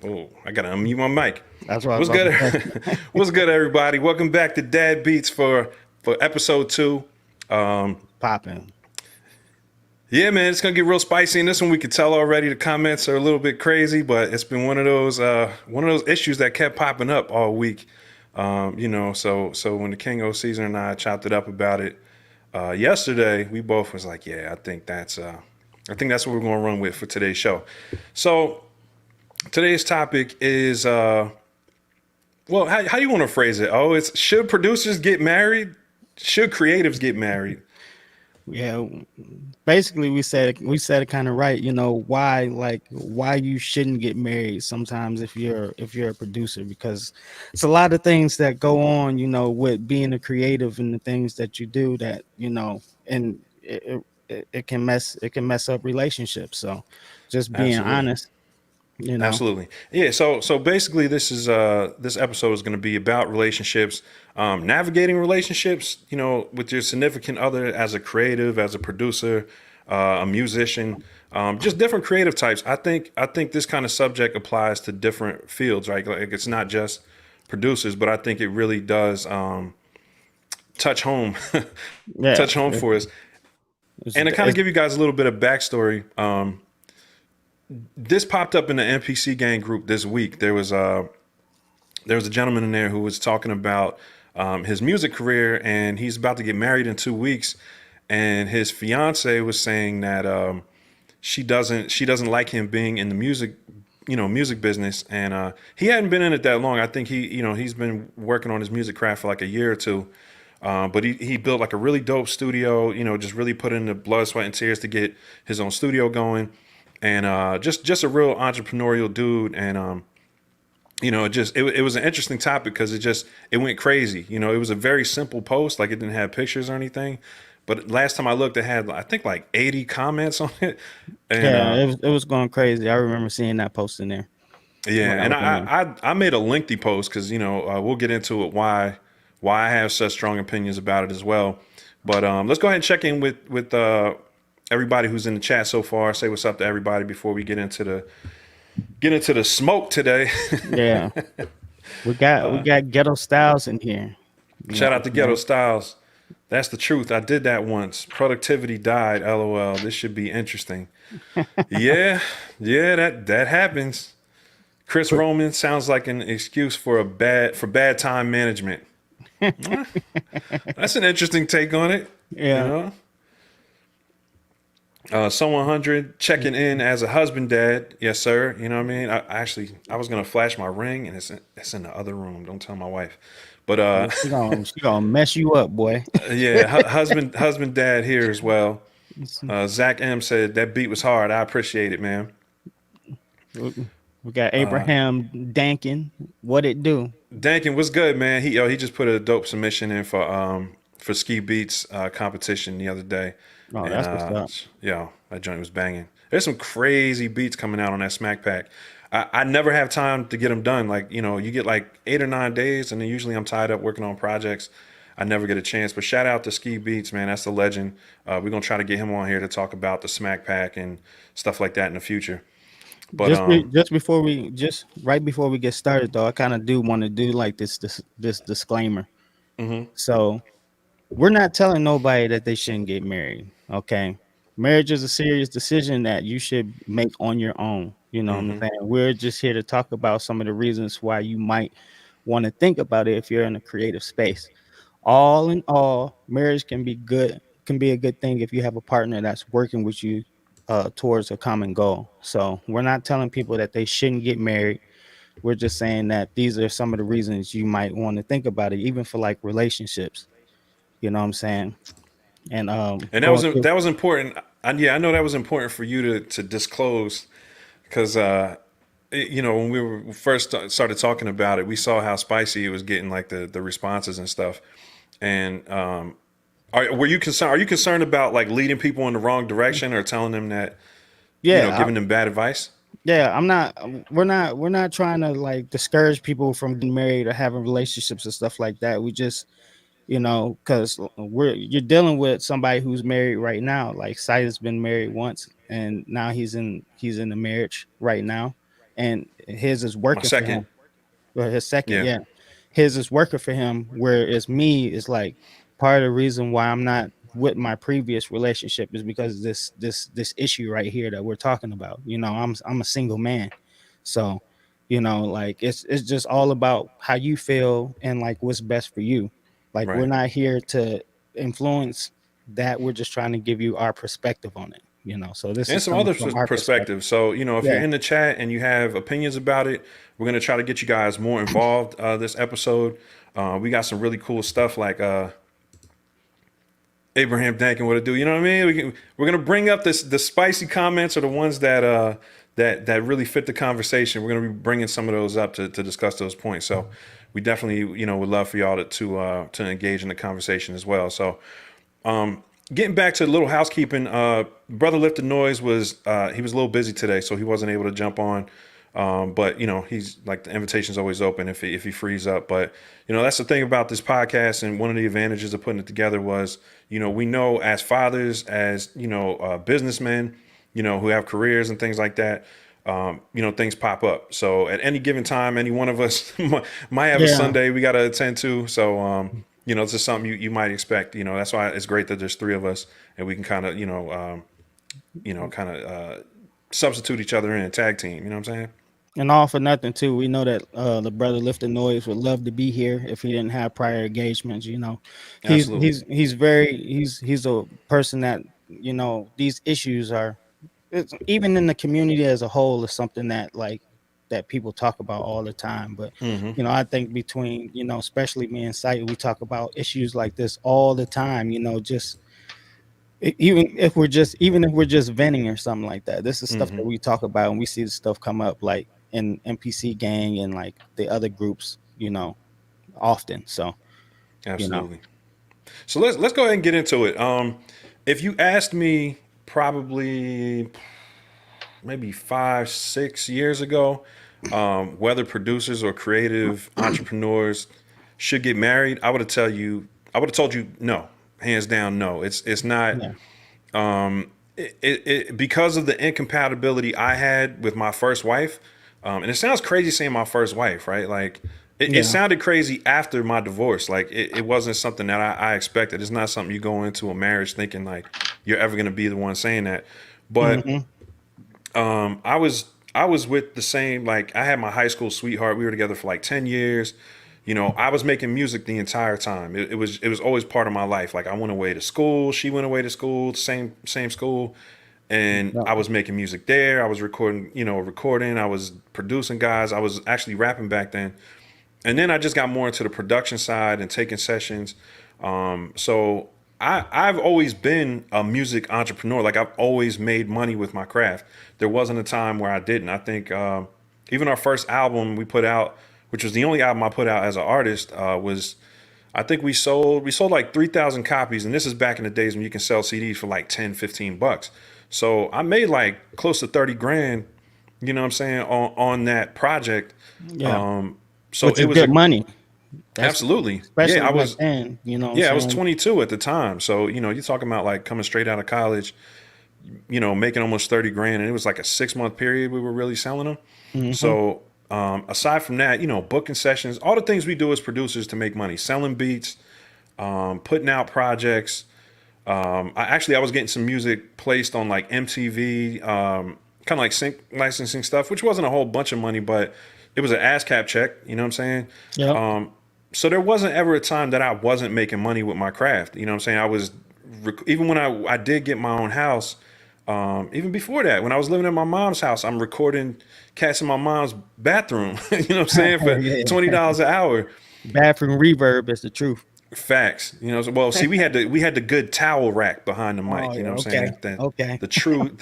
Oh, I gotta unmute my mic. That's what I was What's about to good? say. What's good, everybody? Welcome back to Dad Beats for episode 2. Um, Popping. yeah, man, it's gonna get real spicy in this one. We could tell already the comments are a little bit crazy, but it's been one of those issues that kept popping up all week. So when the King O Caesar and I chopped it up about it yesterday, we both was like, yeah, I think that's what we're gonna run with for today's show. So today's topic is well, how do you want to phrase it? Oh, it's should producers get married? Should creatives get married? Yeah, basically we said it kind of right. Why you shouldn't get married sometimes if you're a producer, because it's a lot of things that go on, with being a creative and the things that you do that, and it can mess up relationships. So just being Absolutely. honest, you know. Absolutely. Yeah, so basically this episode is going to be about relationships, navigating relationships, with your significant other as a creative, as a producer, a musician, just different creative types. I think this kind of subject applies to different fields, right? Like it's not just producers, but I think it really does touch home Yeah, touch home for us. And to kind of it's give you guys a little bit of backstory, this popped up in the MPC gang group this week. There was a gentleman in there who was talking about his music career, and he's about to get married in 2 weeks. And his fiance was saying that she doesn't like him being in the music business, and he hadn't been in it that long. I think he's been working on his music craft for like a year or two. But he built like a really dope studio, just really put in the blood, sweat, and tears to get his own studio going, and just a real entrepreneurial dude. And it was an interesting topic because it went crazy. It was a very simple post, like it didn't have pictures or anything. But last time I looked, it had I think like 80 comments on it, and yeah, it was going crazy. I remember seeing that post in there yeah, when I and was in I there. I made a lengthy post because we'll get into it why I have such strong opinions about it as well. But let's go ahead and check in with everybody who's in the chat so far. Say what's up to everybody before we get into the smoke today. Yeah, we got ghetto styles in here. You know Shout what out I'm to Ghetto saying? Styles. That's the truth. I did that once. Productivity died. LOL. This should be interesting. Yeah, yeah, that happens. Chris Quick. Roman sounds like an excuse for bad time management. That's an interesting take on it. You Yeah. know, Sun 100 checking in as a husband dad. Yes, sir. You know what I mean? I was gonna flash my ring, and it's in the other room. Don't tell my wife. But Yeah, she gonna mess you up, boy. yeah, husband dad here as well. Zach M said that beat was hard. I appreciate it, man. We got Abraham Dankin. What it do? Dankin, what's good, man? He just put a dope submission in for Ski Beats competition the other day, Oh, and that's what's up. that joint was banging. There's some crazy beats coming out on that Smack Pack. I never have time to get them done. Like you get like 8 or 9 days, and then usually I'm tied up working on projects. I never get a chance. But shout out to Ski Beats, man. That's the legend. We're gonna try to get him on here to talk about the Smack Pack and stuff like that in the future. But Just right before we get started though, I kind of do want to do like this disclaimer. So we're not telling nobody that they shouldn't get married. Okay. Marriage is a serious decision that you should make on your own. You know what I'm saying? We're just here to talk about some of the reasons why you might want to think about it if you're in a creative space. All in all, marriage can be a good thing if you have a partner that's working with you towards a common goal. So we're not telling people that they shouldn't get married. We're just saying that these are some of the reasons you might want to think about it, even for like relationships. You know what I'm saying? And and that was going through. that was important. Yeah, I know that was important for you to disclose because when we were first started talking about it, we saw how spicy it was getting, like the responses and stuff. And were you concerned? Are you concerned about like leading people in the wrong direction or telling them that Yeah, giving them bad advice? yeah. I'm not. We're not trying to like discourage people from getting married or having relationships and stuff like that. We just because you're dealing with somebody who's married right now. Like Sight has been married once, and now he's in a marriage right now. and his is My working for second. him. Or his second, Yeah. yeah. His is working for him, whereas me is like part of the reason why I'm not with my previous relationship is because of this issue right here that we're talking about. You know, I'm a single man. So, you know, like it's just all about how you feel and like what's best for you. Like we're Right. not here to influence that. We're just trying to give you our perspective on it, you know. So this And is some coming other from our perspective. perspectives. So, if you're Yeah. in the chat and you have opinions about it, we're going to try to get you guys more involved this episode. We got some really cool stuff like Abraham Dankin, what to do. You know what I mean? We're going to bring up the spicy comments or the ones that really fit the conversation. We're going to be bringing some of those up to discuss those points. So we definitely, would love for y'all to engage in the conversation as well. So getting back to a little housekeeping, Brother Lifted Noise he was a little busy today, so he wasn't able to jump on. But he's like, the invitation's always open if he frees up. But that's the thing about this podcast, and one of the advantages of putting it together was, we know as fathers, as businessmen, who have careers and things like that. Things pop up. So at any given time, any one of us might have a Yeah. Sunday we got to attend to. So it's just something you might expect. That's why it's great that there's three of us and we can kind of substitute each other in a tag team. You know what I'm saying? And all for nothing too. We know that the brother Lifted Noise would love to be here if he didn't have prior engagements. You know, Absolutely. he's a person that these issues are even in the community as a whole is something that that people talk about all the time. But I think between especially me and Sight, we talk about issues like this all the time. Just even if we're just venting or something like that, this is stuff that we talk about and we see the stuff come up like in MPC gang and like the other groups, often. So Absolutely. So let's go ahead and get into it. If you asked me probably maybe 5-6 years ago, whether producers or creative entrepreneurs should get married, I would have told you no, hands down, no. It's not. yeah, Because of the incompatibility I had with my first wife, and it sounds crazy saying my first wife, right? Like it Yeah. sounded crazy after my divorce. Like it wasn't something that I expected. It's not something you go into a marriage thinking like you're ever going to be the one saying that. But I was with the same, like I had my high school sweetheart. We were together for like 10 years. I was making music the entire time. It was always part of my life. Like I went away to school, she went away to school, same school, and Yeah. I was making music there. I was recording. I was producing guys. I was actually rapping back then. And then I just got more into the production side and taking sessions. So I've always been a music entrepreneur. Like I've always made money with my craft. There wasn't a time where I didn't. I think even our first album we put out, which was the only album I put out as an artist, was I think we sold like 3,000 copies. And this is back in the days when you can sell CDs for like 10-15 bucks. So I made like close to 30 grand, you know what I'm saying, on that project. Yeah. So Which it is was good money. That's absolutely. especially Yeah, I back was. then, what I'm Yeah, I was saying? 22 at the time. So, you're talking about like coming straight out of college, making almost 30 grand. And it was like a 6-month period we were really selling them. Mm-hmm. So, aside from that, booking sessions, all the things we do as producers to make money, selling beats, putting out projects. I was getting some music placed on like MTV, kind of like sync licensing stuff, which wasn't a whole bunch of money, but it was an ASCAP check. You know what I'm saying? Yep. So there wasn't ever a time that I wasn't making money with my craft. You know what I'm saying? I was, even when I did get my own house, even before that, when I was living in my mom's house, I'm recording cats in my mom's bathroom, you know what I'm saying, for Yeah. $20 an hour. Bathroom reverb is the truth. Facts. Well, see, we had the good towel rack behind the Oh mic, you know yeah. what I'm Okay. saying? That Okay. the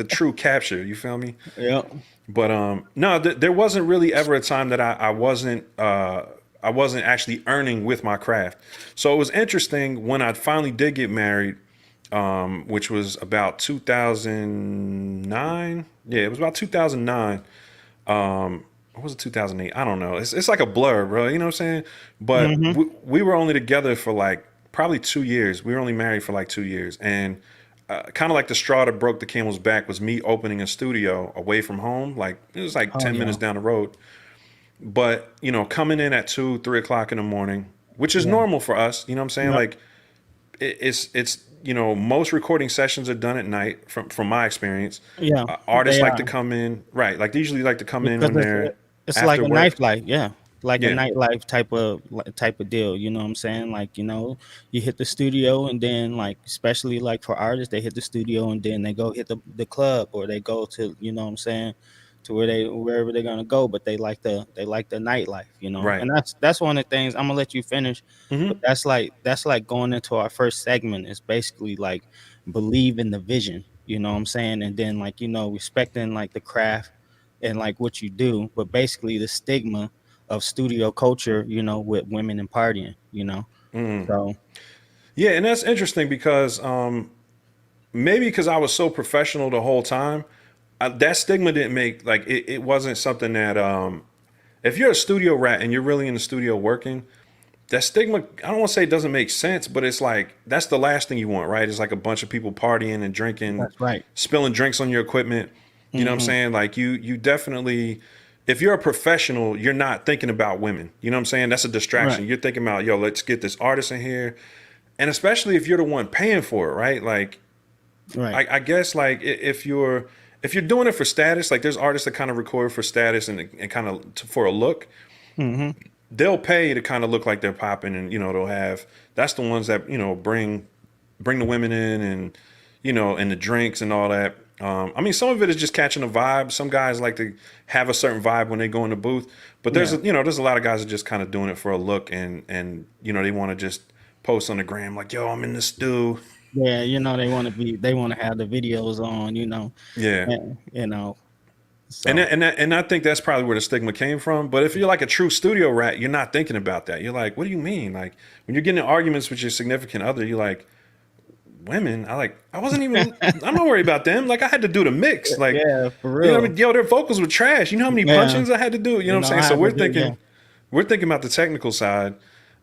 true capture, you feel me? Yep. But no, there wasn't really ever a time that I wasn't actually earning with my craft. So it was interesting when I finally did get married, which was about 2009. Yeah, it was about 2009. Or was it 2008? I don't know. It's like a blur, bro. You know what I'm saying? But Mm-hmm. we were only together for like probably 2 years. We were only married for like 2 years, and kind of like the straw that broke the camel's back was me opening a studio away from home. Like it was like Oh 10 minutes yeah, down the road. But, coming in at 2, 3 o'clock in the morning, which is yeah, normal for us, you know what I'm saying? yep, Like it's most recording sessions are done at night from my experience. yeah. Artists They like to are. come in, right? Like they usually like to come in Because when they're it's like after a work. nightlife, yeah, like a Yeah. nightlife type of deal. You know what I'm saying? Like you hit the studio, and then like especially like for artists, they hit the studio, and then they go hit the club, or they go to what I'm saying, to wherever they're gonna go. But they like the nightlife, Right. and that's one of the things. I'm gonna let you finish, but Hmm. that's like going into our first segment. Is basically like believe in the vision. You know what I'm saying, and then like respecting like the craft and like what you do, but basically the stigma of studio culture, with women and partying. So Yeah, and that's interesting because maybe because I was so professional the whole time, that stigma didn't make like it wasn't something that if you're a studio rat and you're really in the studio working, that stigma, I don't want to say it doesn't make sense, but it's like that's the last thing you want, right? It's like a bunch of people partying and drinking, that's right. spilling drinks on your equipment. You know what I'm Hmm. saying? Like you definitely, if you're a professional, you're not thinking about women. You know what I'm saying? That's a Right. distraction. You're thinking about, yo, let's get this artist in here. And especially if you're the one paying for it, right? Like Right. I guess like if you're doing it for status, like there's artists that kind of record for status and kind of for a look, Hmm. they'll pay to kind of look like they're popping, and they'll have, that's the ones that bring the women in, and and the drinks and all that. I mean, some of it is just catching a vibe. Some guys like to have a certain vibe when they go in the booth, but there's Yeah. there's a lot of guys that just kind of doing it for a look, and they want to just post on the gram like, yo, I'm in the stew. Yeah. They want to have the videos on. Yeah. And, And so and I think that's probably where the stigma came from. But if you're like a true studio rat, you're not thinking about that. You're like, what do you mean? Like when you're getting in arguments with your significant other, you're like, women. I wasn't even. I'm not worried about them. Like I had to do the mix. Like, yeah, for I real. mean, yo, their vocals were trash. You know how many Yeah. punch-ins I had to do. You know what I'm saying? I So have to do. Yeah. we're thinking about the technical side,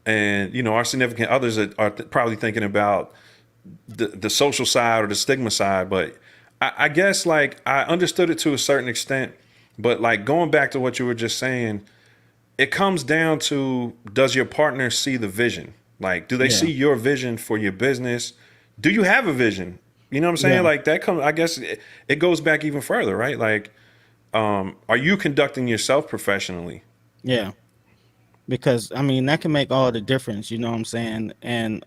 and our significant others are probably thinking about the social side or the stigma side. But I guess like I understood it to a certain extent. But like going back to what you were just saying, it comes down to, does your partner see the vision? Like, do they Yeah. see your vision for your business? Do you have a vision? You know what I'm saying? Yeah. Like that comes, I guess it goes back even further, right? Like, are you conducting yourself professionally? Yeah. Because I mean that can make all the difference. You know what I'm saying? And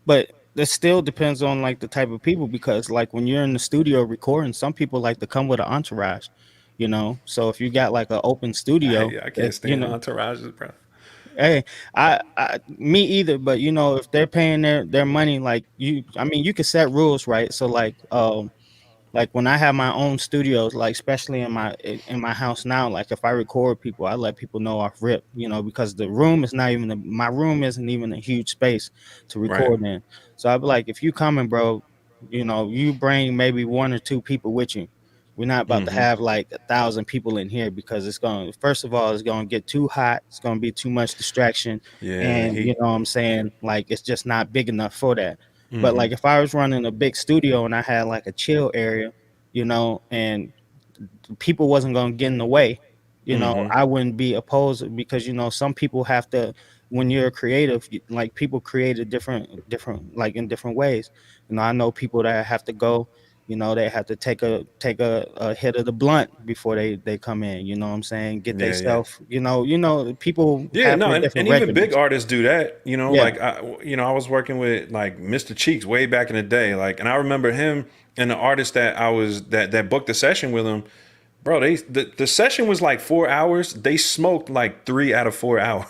but it still depends on like the type of people, because like when you're in the studio recording, some people like to come with an entourage. So if you got like an open studio, I can't stand entourages, bro. hey, me either. But if they're paying their money, like I mean, you can set rules, right? So like when I have my own studios, like especially in my house now, like if I record people, I let people know off rip, because the room is not even my room isn't even a huge space to Right. record in. So I'd be like, if you coming, bro, you bring maybe one or two people with you. We're not about to Mm-hmm. have like 1,000 people in here, because first of all, it's gonna get too hot. It's gonna be too much distraction, Yeah, the and heat. what I'm saying, like it's just not big enough for that. But Mm-hmm. like if I was running a big studio and I had like a chill area, and people wasn't going to get in the way, Mm-hmm. I wouldn't be opposed, because some people have to, when you're creative, like people create a different like in different ways. I know people that have to go, they have to take a hit of the blunt before they come in, what I'm saying, get they Yeah, yeah. self, people Yeah, have no, their and different even big regimens. artists do that. Yeah. Like I was working with like Mr. Cheeks way back in the day. Like, and I remember him and the artist that I was that booked the session with him. Bro, the session was like 4 hours. They smoked like 3 out of 4 hours.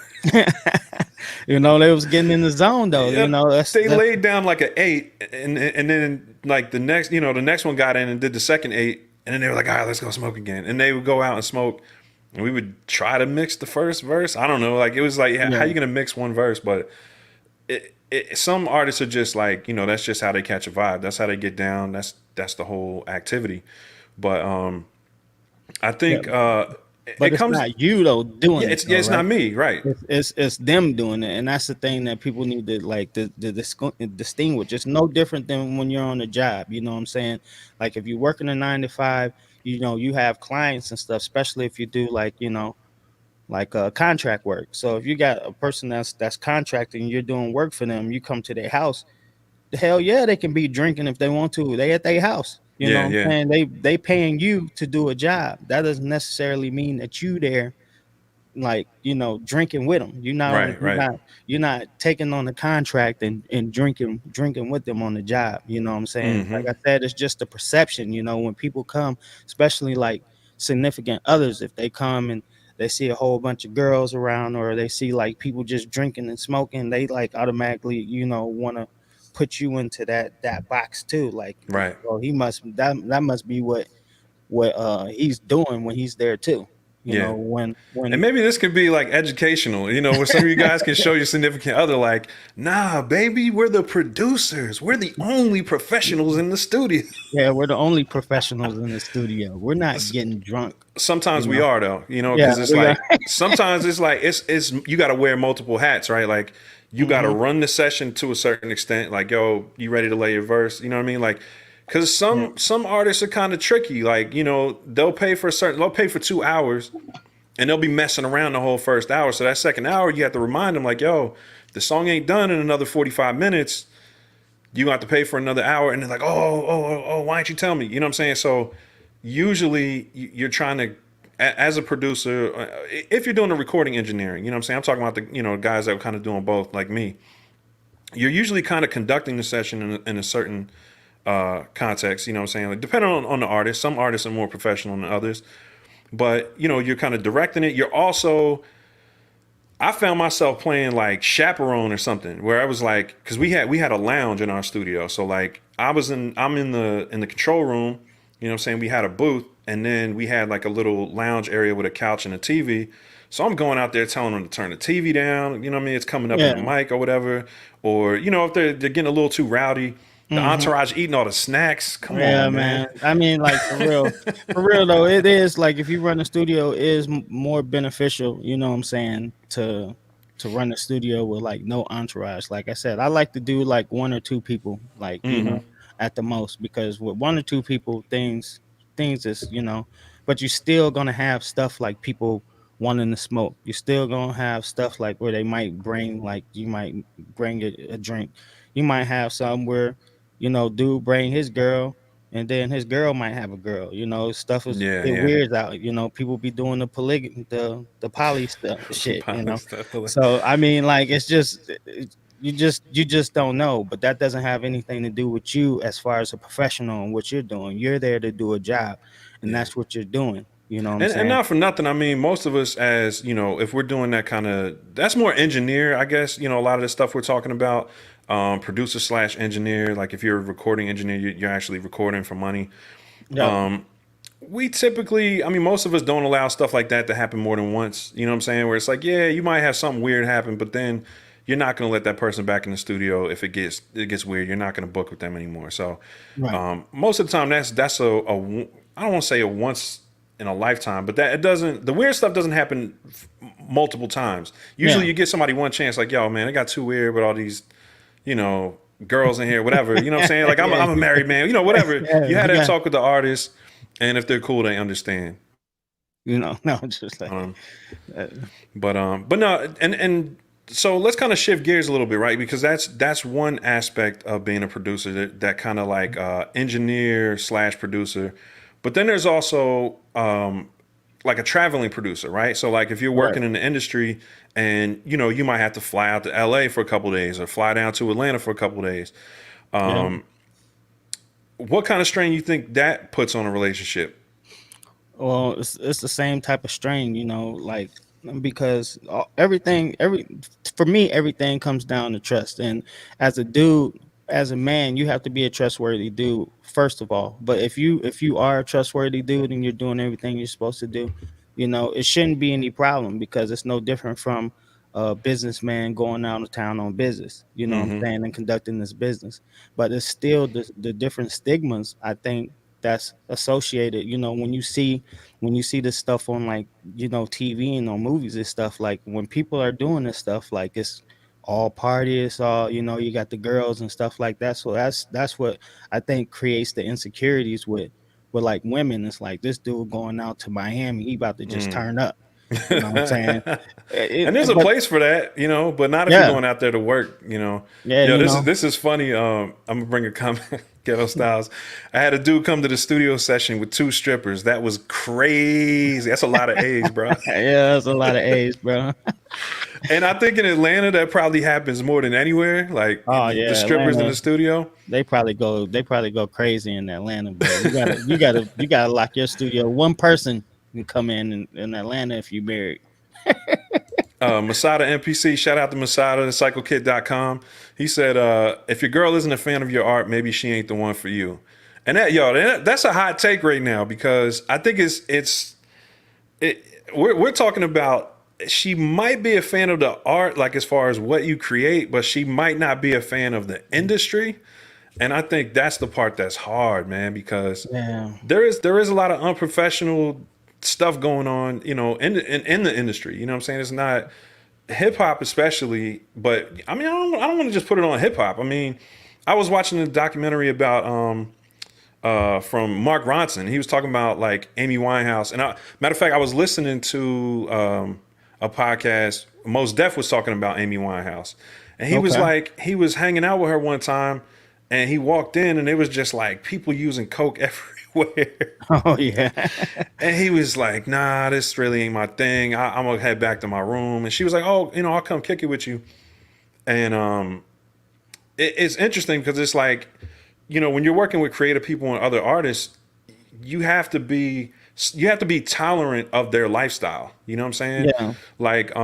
They was getting in the zone though, Yeah, they that's laid down like an 8, and then like the next one got in and did the second 8, and then they were like, all right, let's go smoke again, and they would go out and smoke, and we would try to mix the first verse. I don't know, like it was like, how yeah. you gonna mix one verse? But some artists are just like, that's just how they catch a vibe. That's how they get down. That's the whole activity. But I Yeah. think but it it's comes. not you though Yeah, doing it though, it's not right? me, right? It's them doing it, and that's the thing that people need to like distinguish. It's no different than when you're on a job. You know what I'm saying? Like if you're working a 9 to 5, you know you have clients and stuff, especially if you do like like contract work. So if you got a person that's contracting, you're doing work for them, you come to their house. Hell yeah, they can be drinking if they want to. They at their house. You know Yeah, what I'm yeah, saying? They paying you to do a job. That doesn't necessarily mean that you there like drinking with them. You're not on right, right. you're not taking on the contract and drinking with them on the job. You know what I'm saying? Mm-hmm. Like I said, it's just a perception. When people come, especially like significant others, if they come and they see a whole bunch of girls around, or they see like people just drinking and smoking, they like automatically want to put you into that box too. Like, Right. well, he must that must be what he's doing when he's there too. Yeah. And When maybe this could be like educational, where some of you guys can show your significant other, like, nah, baby, we're the producers. We're the only professionals in the studio. Yeah, we're the only professionals in the studio. We're not getting drunk, you Sometimes we know. are though, Yeah, because it's we are. like sometimes it's like it's you got to wear multiple hats, right? Like you got to Hmm. run the session to a certain extent. Like, yo, you ready to lay your verse? You know what I mean? Like, because Yeah, some artists are kind of tricky. Like, they'll pay for 2 hours and they'll be messing around the whole first hour. So that second hour, you have to remind them, like, yo, the song ain't done in another 45 minutes. You have to pay for another hour. And they're like, oh, why didn't you tell me? You know what I'm saying? So usually you're trying to, as a producer, if you're doing the recording engineering, you know what I'm saying? I'm talking about the, guys that are kind of doing both like me. You're usually kind of conducting the session in a certain context, you know what I'm saying? Like, depending on the artist, some artists are more professional than others, but you're kind of directing it. You're also, I found myself playing like chaperone or something, where I was like, because we had a lounge in our studio, so like I'm in the control room, you know what I'm saying? We had a booth, and then we had like a little lounge area with a couch and a TV. So I'm going out there telling them to turn the TV down, you know what I mean? It's coming up in the yeah. mic or whatever, or if they're getting a little too rowdy, the Hmm. entourage eating all the snacks. Come Yeah, on, man. man. I mean, like for real though, it is like if you run a studio, it is more beneficial. You know what I'm saying, to run a studio with like no entourage. Like I said, I like to do like one or two people, like Hmm. at the most, because with one or two people, things is but you're still gonna have stuff like people wanting to smoke. You're still gonna have stuff like where they might bring like you might bring a drink. You might have some where dude bring his girl, and then his girl might have a girl. Stuff is Yeah, it yeah. weirds out. People be doing the the poly stuff The shit. pilot stuff. So I mean, like it's just you just don't know, but that doesn't have anything to do with you as far as a professional and what you're doing. You're there to do a job, and Yeah. that's what you're doing. You know what I'm And saying? not for nothing, I mean, most of us, as if we're doing that kind of, that's more engineer, I guess. A lot of the stuff we're talking about, producer slash engineer. Like if you're a recording engineer, you're actually recording for money. Yeah. We typically, I mean, most of us don't allow stuff like that to happen more than once. You know what I'm saying? Where it's like, yeah, you might have something weird happen, but then you're not going to let that person back in the studio if it gets weird. You're not going to book with them anymore. So Right. most of the time, that's I don't want to say a once in a lifetime, but that it doesn't. The weird stuff doesn't happen multiple times. Yeah. Usually, you give somebody one chance, like, yo, man, it got too weird with all these, you know, girls in here, whatever. You know what I'm saying? Like, Yeah. I'm a married man, whatever. Yeah. You had You that got. talk with the artist, and if they're cool, they understand. No, just like. Um, Uh, but no, and so let's kind of shift gears a little bit, right? Because that's one aspect of being a producer, that kind of like engineer slash producer. But then there's also like a traveling producer, right? So like if you're right. working in the industry and you might have to fly out to LA for a couple of days or fly down to Atlanta for a couple of days. Yeah. What kind of strain you think that puts on a relationship? Well, it's the same type of strain, like because every for me everything comes down to trust. And as a dude, as a man, you have to be a trustworthy dude first of all. But if you are a trustworthy dude and you're doing everything you're supposed to do, it shouldn't be any problem because it's no different from a businessman going out of town on business. You know what I'm Hmm. saying, and conducting this business. But it's still the different stigmas I think that's associated. You know, when you see this stuff on like, you know, TV and on movies and stuff, like when people are doing this stuff, like it's all party, it's all, you know, you got the girls and stuff like that. So that's what I think creates the insecurities with like women. It's like this dude going out to Miami, he about to just turn up. You know what I'm saying? And there's a But place for that, you know, but not if you're yeah, going out there to work, you know. yeah, Yo, you this is know, this is funny. I'm gonna bring a comment, Ghetto Styles. I had a dude come to the studio session with 2 strippers. That was crazy. That's a lot of age, bro. yeah, that's a lot of A's, bro. And I think in Atlanta that probably happens more than anywhere. Like Oh the yeah, strippers in the Atlanta. studio. They probably go crazy in Atlanta, bro. You gotta lock your studio. One person can come in Atlanta if you married. Masada MPC, shout out to Masada, cyclekit.com. He said, if your girl isn't a fan of your art, maybe she ain't the one for you. And that's a hot take right now, because I think we're talking about, she might be a fan of the art, like as far as what you create, but she might not be a fan of the industry. And I think that's the part that's hard, man, because Yeah, there is a lot of unprofessional stuff going on, you know, in the industry. You know what I'm saying? It's not hip hop especially, but I mean, I don't want to just put it on hip hop. I mean, I was watching a documentary about from Mark Ronson. He was talking about like Amy Winehouse, and matter of fact, I was listening to a podcast. Mos Def was talking about Amy Winehouse, and he was okay. like, he was hanging out with her one time, and he walked in, and it was just like people using coke everywhere. Oh yeah. And he was like, nah, this really ain't my thing. I'm gonna head back to my room. And she was like, oh, you know, I'll come kick it with you. And it's interesting because it's like, you know, when you're working with creative people and other artists, you have to be tolerant of their lifestyle. You know what I'm saying? Yeah. Like,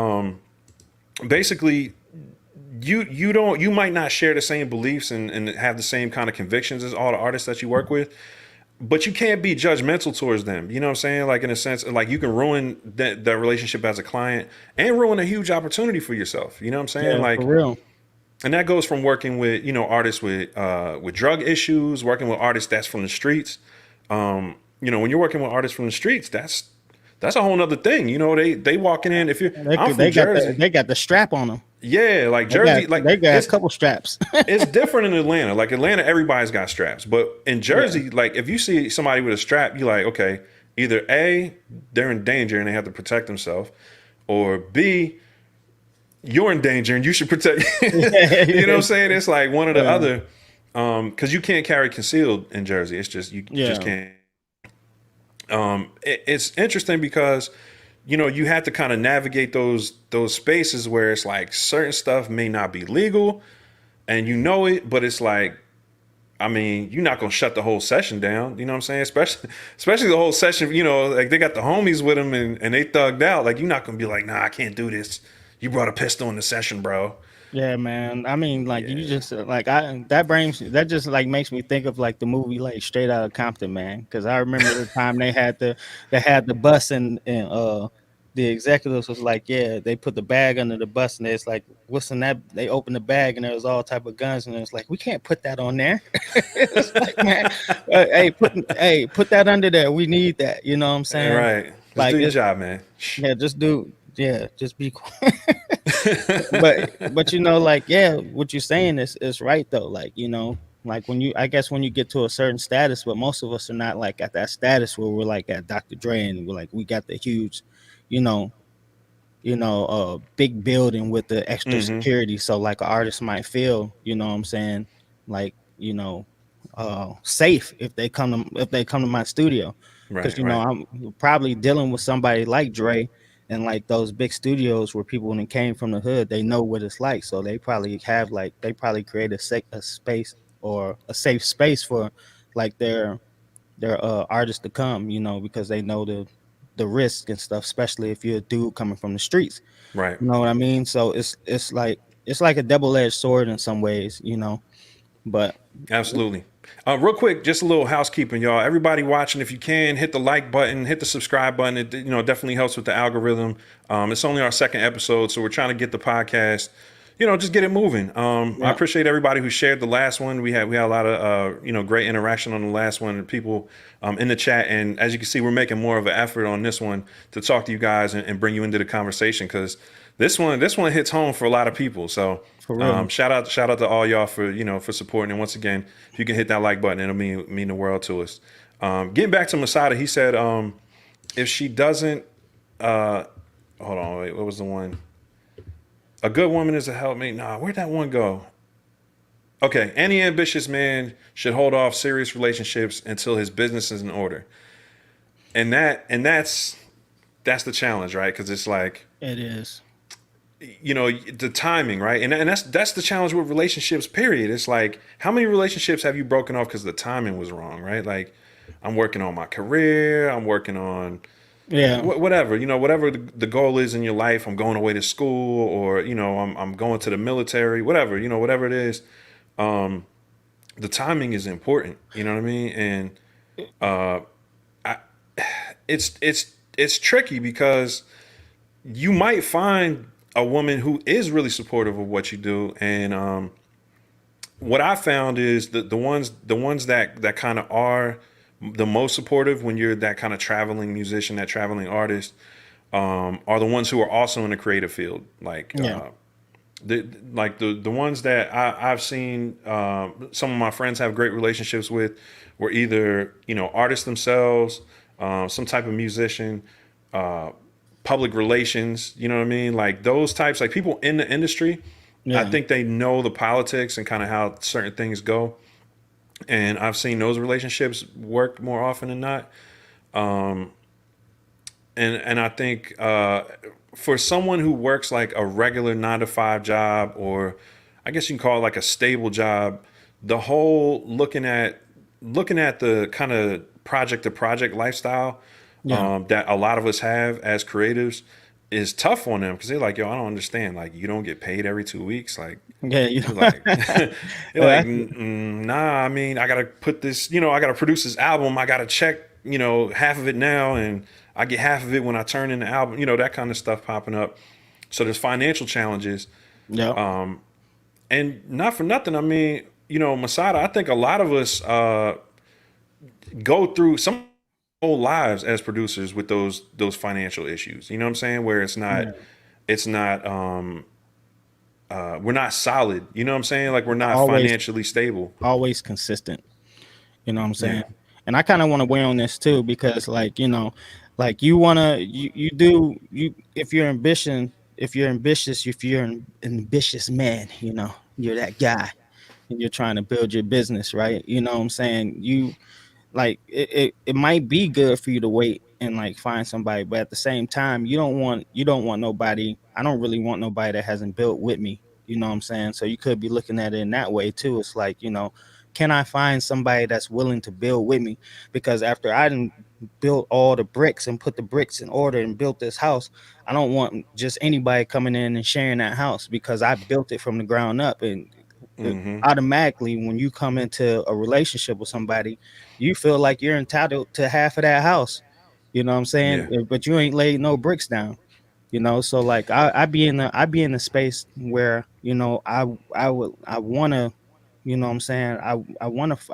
basically, you might not share the same beliefs and have the same kind of convictions as all the artists that you work with, but you can't be judgmental towards them. You know what I'm saying? Like in a sense, like you can ruin that relationship as a client and ruin a huge opportunity for yourself. You know what I'm saying? Yeah, for Like, real. and that goes from working with, you know, artists with drug issues, working with artists that's from the streets. You know, when you're working with artists from the streets, that's a whole nother thing. You know, they walking in. If you're, I'm from Jersey. They got the strap on them. Yeah, like Jersey, like They got a it's couple straps. it's different in Atlanta. Like Atlanta, everybody's got straps, but in Jersey, like if you see somebody with a strap, you're like, okay, either A, they're in danger and they have to protect themselves, or B, you're in danger and you should protect. You know what I'm saying? It's like one or the Yeah. other, because you can't carry concealed in Jersey. It's just you just Yeah. can't. It's interesting because, you know, you have to kind of navigate those spaces where it's like certain stuff may not be legal, and you know it, but it's like, I mean, you're not gonna shut the whole session down. You know what I'm saying? Especially the whole session. You know, like they got the homies with them and they thugged out. Like you're not gonna be like, nah, I can't do this. You brought a pistol in the session, bro. Yeah, man. I mean, like you just like that just like makes me think of like the movie like Straight Outta Compton, man. Because I remember the time they had the bus and the executives was like, yeah, they put the bag under the bus and it's like, what's in that? They opened the bag and there was all type of guns and it's like, we can't put that on there. It's like, man, put that under there. We need that. You know what I'm saying? Right. Just Like do your it's job, man. yeah, just be quiet. but you know, like yeah, what you're saying is right though. Like, you know, like I guess when you get to a certain status, but most of us are not like at that status where we're like at Dr. Dre and we're like we got the huge, you know, big building with the extra security. So like an artist might feel, you know what I'm saying, like, you know, safe if they come to my studio. Because Right, you know, right. I'm probably dealing with somebody like Dre and like those big studios where people when they came from the hood, they know what it's like. So they probably create a space or a safe space for like their artists to come, you know, because they know the risk and stuff, especially if you're a dude coming from the streets. Right. You know what I mean? So it's like a double-edged sword in some ways, you know. But Absolutely. Real quick, just a little housekeeping, y'all. Everybody watching, if you can, hit the like button, hit the subscribe button. It definitely helps with the algorithm. It's only our second episode, so we're trying to get the podcast just get it moving. I Yeah, appreciate everybody who shared the last one. We had a lot of great interaction on the last one, and people in the chat. And as you can see, we're making more of an effort on this one to talk to you guys and bring you into the conversation, because this one hits home for a lot of people. So for real. shout out to all y'all for for supporting. And once again, if you can hit that like button, it'll mean the world to us. Getting back to Masada, he said if she doesn't, hold on, wait, what was the one? A good woman is a helpmate. Nah, where'd that one go? Okay, any ambitious man should hold off serious relationships until his business is in order. And that's the challenge, right? Because it's like, It is. the timing, right? And that's the challenge with relationships, period. It's like, how many relationships have you broken off because the timing was wrong, right? Like, I'm working on my career, I'm working on Yeah, whatever, whatever the goal is in your life. I'm going away to school, or I'm going to the military, whatever, whatever it is. The timing is important, you know what I mean? And it's tricky, because you might find a woman who is really supportive of what you do. And what I found is that the ones that kind of are the most supportive when you're that kind of traveling musician, that traveling artist, are the ones who are also in the creative field. Like yeah, the ones that I've seen, some of my friends have great relationships with, were either artists themselves, some type of musician, public relations. You know what I mean? Like those types, like people in the industry. I yeah. think they know the politics and kind of how certain things go, and I've seen those relationships work more often than not. And I think for someone who works like a regular 9 to 5 job, or I guess you can call it like a stable job, the whole looking at the kind of project to project lifestyle Yeah, that a lot of us have as creatives is tough on them, because they're like, yo, I don't understand. Like, you don't get paid every 2 weeks. Like, yeah. you're like, you're like, That's nah. I mean, I gotta put this. I gotta produce this album. I gotta check, half of it now, and I get half of it when I turn in the album. That kind of stuff popping up. So there's financial challenges, yeah. and not for nothing. I mean, Masada, I think a lot of us go through some whole lives as producers with those financial issues. You know what I'm saying? Where it's not we're not solid. You know what I'm saying? Like, we're not Always, financially stable. always consistent. You know what I'm Yeah. saying? And I kind of want to weigh on this too, because like, like you want to, you do, you, if you're ambitious, if you're an ambitious man, you're that guy and you're trying to build your business, right? You know what I'm saying? You, like it might be good for you to wait and like find somebody, but at the same time you don't want nobody. I don't really want nobody that hasn't built with me. You know what I'm saying? So you could be looking at it in that way too. It's like, can I find somebody that's willing to build with me? Because after I didn't built all the bricks and put the bricks in order and built this house, I don't want just anybody coming in and sharing that house, because I built it from the ground up. And Mm-hmm. automatically when you come into a relationship with somebody, you feel like you're entitled to half of that house. You know what I'm saying? Yeah. But you ain't laid no bricks down. So like I be in the space where I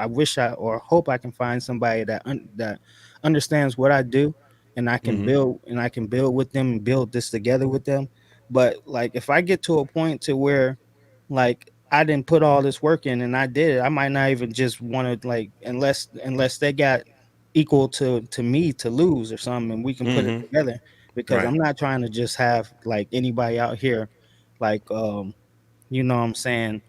wish I or hope I can find somebody that understands what I do, and Mm-hmm. I can build with them and build this together with them. But like if I get to a point to where like I didn't put all this work in and I did it, I might not even just want to, like, unless they got equal to me to lose or something, and we can put it Mm-hmm. together, because Right. I'm not trying to just have like anybody out here like you know what I'm saying,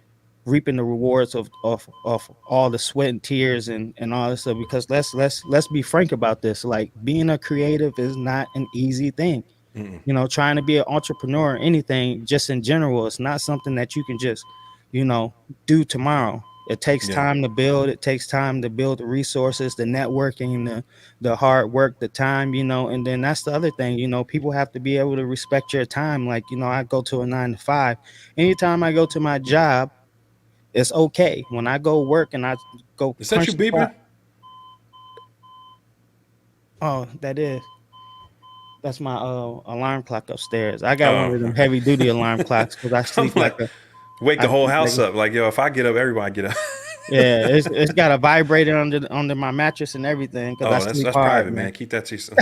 reaping the rewards of all the sweat and tears and all this stuff. Because let's be frank about this. Like, being a creative is not an easy thing. Mm-mm. Trying to be an entrepreneur or anything just in general, it's not something that you can just, you know, do tomorrow. It takes Yeah. time to build. It takes time to build the resources, the networking, the hard work, the time, and then that's the other thing, people have to be able to respect your time. Like, I go to a 9 to 5. Anytime I go to my job, it's okay. When I go work and I go Is that you crunch the clock. beeping? Oh, that is. That's my alarm clock upstairs. I got one Oh, of them heavy duty alarm clocks because I I'm sleep like like, a wake I the whole sleep like house up. Like, yo, if I get up, everybody get up. yeah. It's got a vibrator under my mattress and everything because I Oh, sleep that's hard, private, man. man. Keep that to yourself.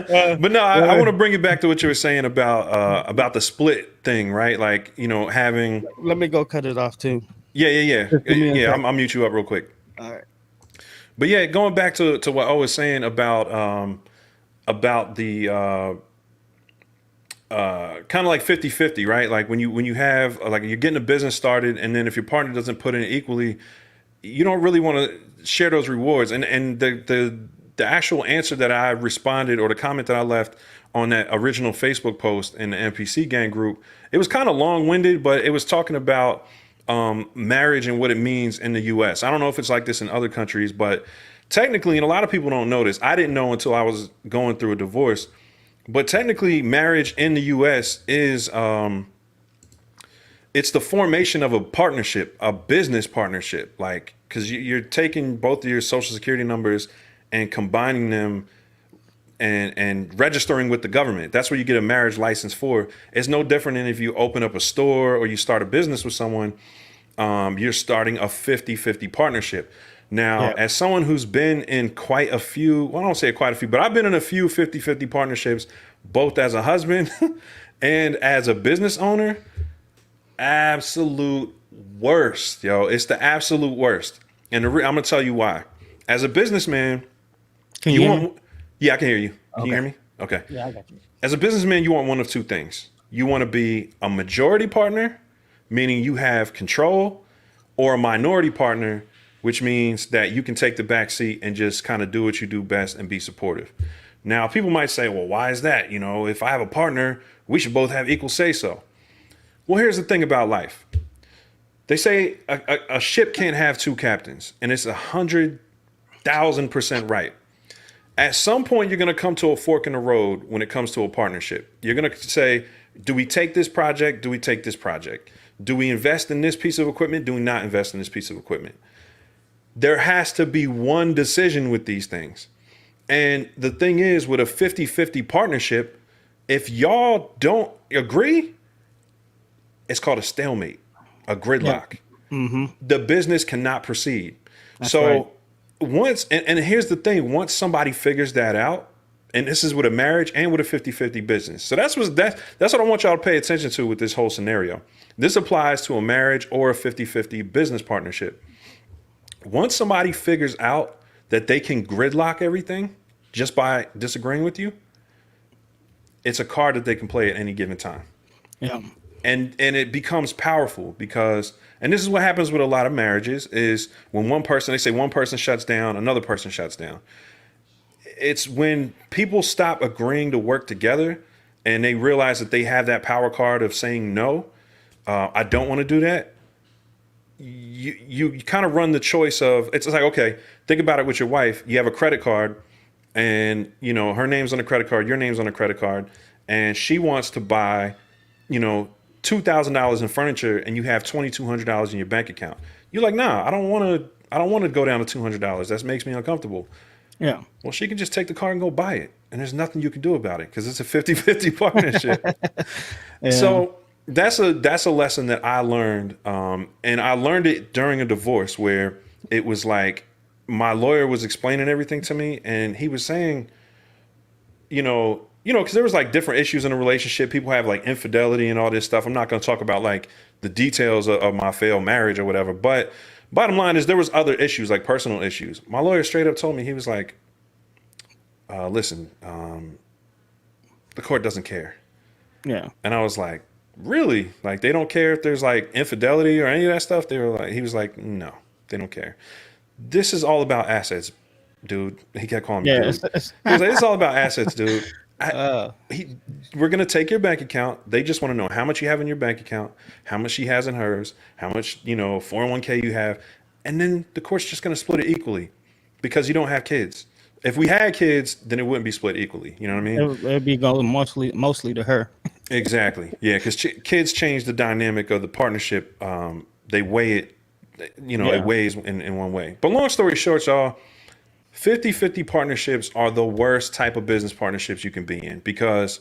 Uh, But no, I uh, want to bring it back to what you were saying about the split thing, right? Like, having Let me go cut it off too. Just yeah, give me a yeah. second. I'll mute you up real quick. All right. But yeah, going back to what I was saying about the kind of like 50-50, right? Like when you have like you're getting a business started, and then if your partner doesn't put in equally, you don't really want to share those rewards. And the actual answer that I responded, or the comment that I left on that original Facebook post in the MPC gang group, it was kind of long-winded, but it was talking about marriage and what it means in the U.S. I don't know if it's like this in other countries, but technically, and a lot of people don't know this, I didn't know until I was going through a divorce, but technically marriage in the U.S. is it's the formation of a partnership, a business partnership, like because you're taking both of your social security numbers and combining them and registering with the government. That's what you get a marriage license for. It's no different than if you open up a store or you start a business with someone. You're starting a 50-50 partnership. Now, Yeah. as someone who's been in quite a few, well, I don't say quite a few, but I've been in a few 50-50 partnerships, both as a husband and as a business owner. Absolute worst, yo. It's the absolute worst. And I'm going to tell you why. As a businessman, Can you you hear want, me? yeah, I can hear you. Can you Okay. hear me? Okay. Yeah, I got you. As a businessman, you want one of two things. You want to be a majority partner, meaning you have control, or a minority partner, which means that you can take the back seat and just kind of do what you do best and be supportive. Now, people might say, well, why is that? If I have a partner, we should both have equal say so. Well, here's the thing about life. They say a ship can't have two captains, and it's 100,000% right. At some point, you're going to come to a fork in the road when it comes to a partnership. You're going to say, do we take this project? Do we take this project? Do we invest in this piece of equipment? Do we not invest in this piece of equipment? There has to be one decision with these things. And the thing is, with a 50-50 partnership, if y'all don't agree, it's called a stalemate, a Yeah. gridlock. The business cannot proceed. That's So right. and here's the thing, once somebody figures that out, and this is with a marriage and with a 50-50 business. So that's what I want y'all to pay attention to with this whole scenario. This applies to a marriage or a 50-50 business partnership. Once somebody figures out that they can gridlock everything just by disagreeing with you, it's a card that they can play at any given time. Yeah. And it becomes powerful because, and this is what happens with a lot of marriages, is when they say one person shuts down, another person shuts down. It's when people stop agreeing to work together and they realize that they have that power card of saying no, I don't want to do that. You kind of run the choice of, it's like, okay, think about it with your wife. You have a credit card and her name's on the credit card, your name's on the credit card, and she wants to buy $2,000 in furniture, and you have $2,200 in your bank account. You're like, nah, I don't want to go down to $200. That makes me uncomfortable. Yeah. Well, she can just take the car and go buy it, and there's nothing you can do about it because it's a 50-50 partnership. Yeah. So that's a lesson that I learned, and I learned it during a divorce where it was like my lawyer was explaining everything to me, and he was saying, because there was like different issues in a relationship. People have like infidelity and all this stuff. I'm not going to talk about like the details of my failed marriage or whatever. But bottom line is there was other issues, like personal issues. My lawyer straight up told me, he was like, listen, the court doesn't care. Yeah. And I was like, really? Like they don't care if there's like infidelity or any of that stuff? He was like, no, they don't care. This is all about assets, dude. He kept calling me Yeah. dude. He was like, it's all about assets, dude. Uh, We're going to take your bank account. They just want to know how much you have in your bank account, how much she has in hers, how much, 401k you have. And then the court's just going to split it equally because you don't have kids. If we had kids, then it wouldn't be split equally. You know what I mean? it'd be going mostly to her. Exactly. Yeah. Because kids change the dynamic of the partnership. They weigh it, Yeah. it weighs in one way. But long story short, y'all, 50-50 partnerships are the worst type of business partnerships you can be in, because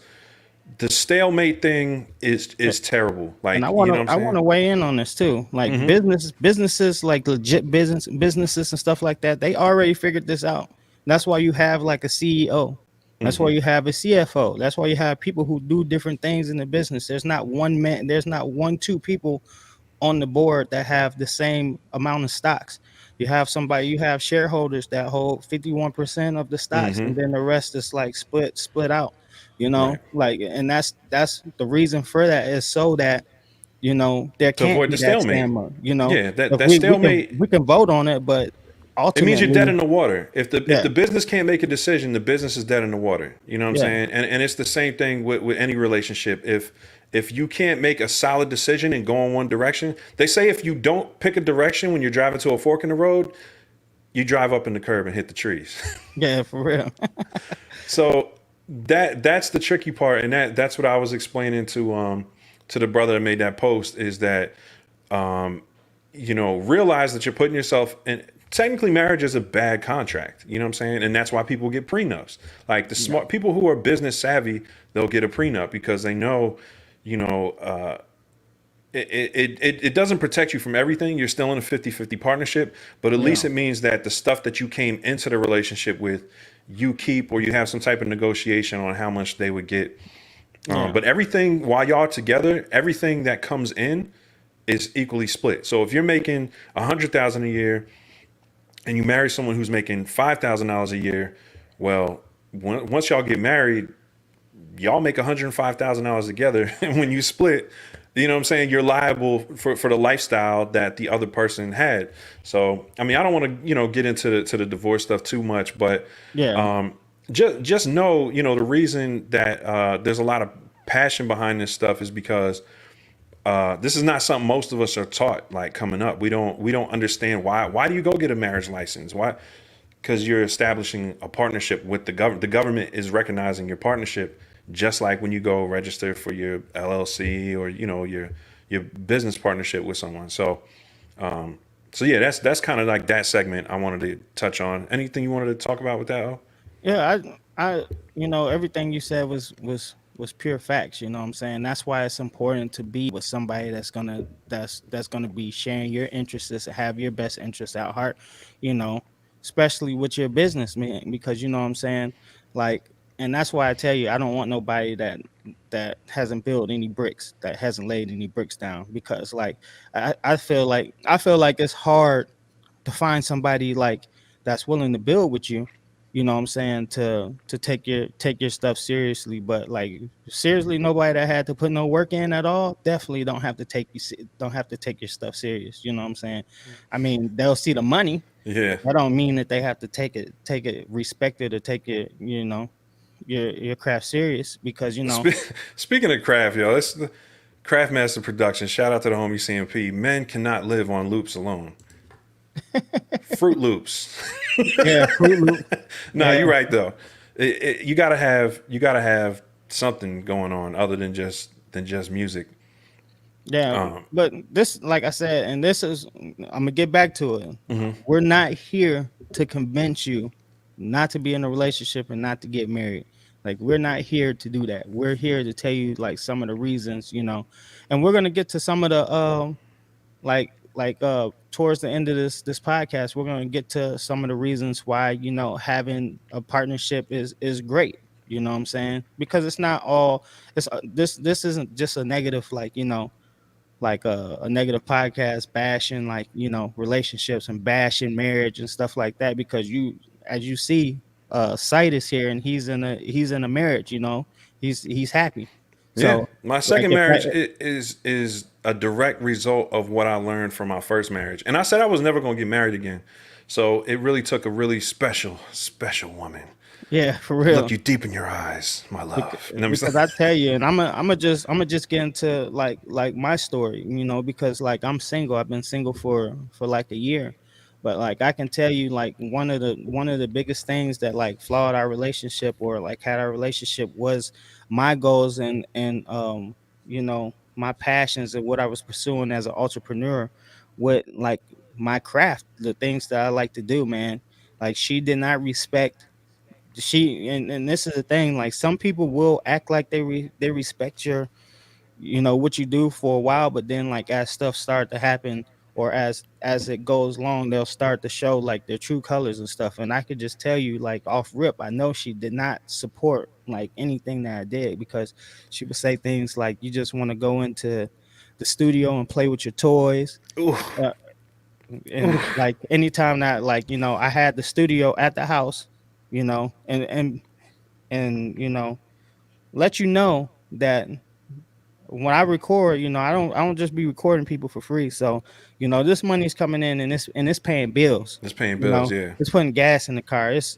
the stalemate thing is terrible. And Like, you know what I'm I want saying? to weigh in on this too. Like businesses, like legit businesses and stuff like that, they already figured this out. That's why you have like a CEO. That's why you have a CFO. That's why you have people who do different things in the business. There's not one man. There's not one, two people on the board that have the same amount of stocks. You have shareholders that hold 51% of the stocks, and then the rest is like split out, Right. like, and that's the reason for that, is so that there To can't avoid be the that stalemate. stammer. Yeah, that If that stalemate, we can vote on it, but it means you're dead ultimately, in the water. If yeah, the business can't make a decision, the business is dead in the water. You know what I'm yeah, saying? And it's the same thing with any relationship. If you can't make a solid decision and go in one direction, they say if you don't pick a direction when you're driving to a fork in the road, you drive up in the curb and hit the trees. yeah, for real. So that's the tricky part, and that's what I was explaining to the brother that made that post, is that realize that you're putting yourself in. Technically, marriage is a bad contract. You know what I'm saying? And that's why people get prenups. Like the Yeah, smart people who are business savvy, they'll get a prenup because they know, you know, it doesn't protect you from everything. You're still in a 50-50 partnership, but at yeah, least it means that the stuff that you came into the relationship with, you keep, or you have some type of negotiation on how much they would get. yeah, But everything while y'all together, everything that comes in is equally split. So if you're making 100,000 a year and you marry someone who's making $5,000 a year, well, once y'all get married, y'all make $105,000 together, and when you split, you know what I'm saying, you're liable for the lifestyle that the other person had. So I mean, I don't want to get into the divorce stuff too much, but yeah, just know, the reason that there's a lot of passion behind this stuff is because this is not something most of us are taught, like coming up. We don't understand why do you go get a marriage license? Why? Because you're establishing a partnership with the government. The government is recognizing your partnership, just like when you go register for your LLC or your business partnership with someone. So yeah, that's kind of like that segment I wanted to touch on. Anything you wanted to talk about with that? Oh? yeah. Everything you said was pure facts. You know what I'm saying? That's why it's important to be with somebody that's gonna be sharing your interests and have your best interests at heart. You know, especially with your business, man, because you know what I'm saying. Like, and that's why I tell you, I don't want nobody that hasn't built any bricks, that hasn't laid any bricks down, because like I feel like it's hard to find somebody like that's willing to build with you, you know what I'm saying, to take your stuff seriously. But like, seriously, nobody that had to put no work in at all definitely don't have to take your stuff serious, you know what I'm saying. I mean, they'll see the money, Yeah. but that don't mean that they have to take it respect it, or take it, your craft serious, because Speaking of craft, yo, it's the Craft Master Production. Shout out to the homie CMP. Men cannot live on loops alone. Fruit Loops. yeah, Fruit Loop, No, yeah. you're right though. You gotta have something going on other than just music. Yeah, but this, like I said, and this is, I'm gonna get back to it. We're not here to convince you not to be in a relationship and not to get married. Like, we're not here to do that. We're here to tell you like some of the reasons, and we're gonna get to some of the towards the end of this podcast, we're gonna get to some of the reasons why having a partnership is great. You know what I'm saying? Because it's not all, this isn't just a negative, like like a negative podcast bashing like relationships and bashing marriage and stuff like that, because as you see, Sight is here, and he's in a marriage, he's happy. Yeah, So my like second if marriage that, is a direct result of what I learned from my first marriage, and I said I was never going to get married again. So it really took a really special woman yeah, for to look real. you deep in your eyes, my love. You know what I'm Because I tell you, and I'm gonna just get into like my story, because like I'm single. I've been single for like a year, but like I can tell you, like one of the biggest things that like flawed our relationship, or like had our relationship, was my goals, and my passions and what I was pursuing as an entrepreneur, with like my craft, the things that I like to do, man. Like she did not respect and this is the thing, like some people will act like they respect your, what you do for a while, but then like as stuff start to happen, or as it goes along, they'll start to show like their true colors and stuff. And I could just tell you, like off rip, I know she did not support like anything that I did, because she would say things like, you just want to go into the studio and play with your toys. Ooh, uh, and like anytime that, like, I had the studio at the house, and let you know that when I record, I don't just be recording people for free. So, this money's coming in, and it's paying bills. it's paying bills. Yeah. It's putting gas in the car. It's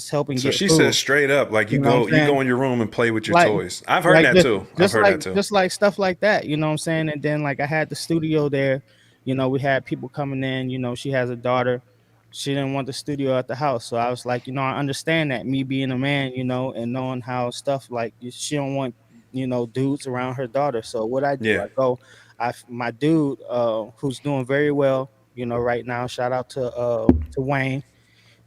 helping So get she food. says straight up, like You know what I'm you saying? go in your room and play with your Like toys. I've heard like that just too. I've just heard like that too. just like stuff like that. You know what I'm saying? And then like I had the studio there. We had people coming in. She has a daughter. She didn't want the studio at the house, so I was like, I understand that, me being a man, and knowing how stuff like she don't want dudes around her daughter. So what I do, Yeah. I go, my dude who's doing very well, right now. Shout out to Wayne.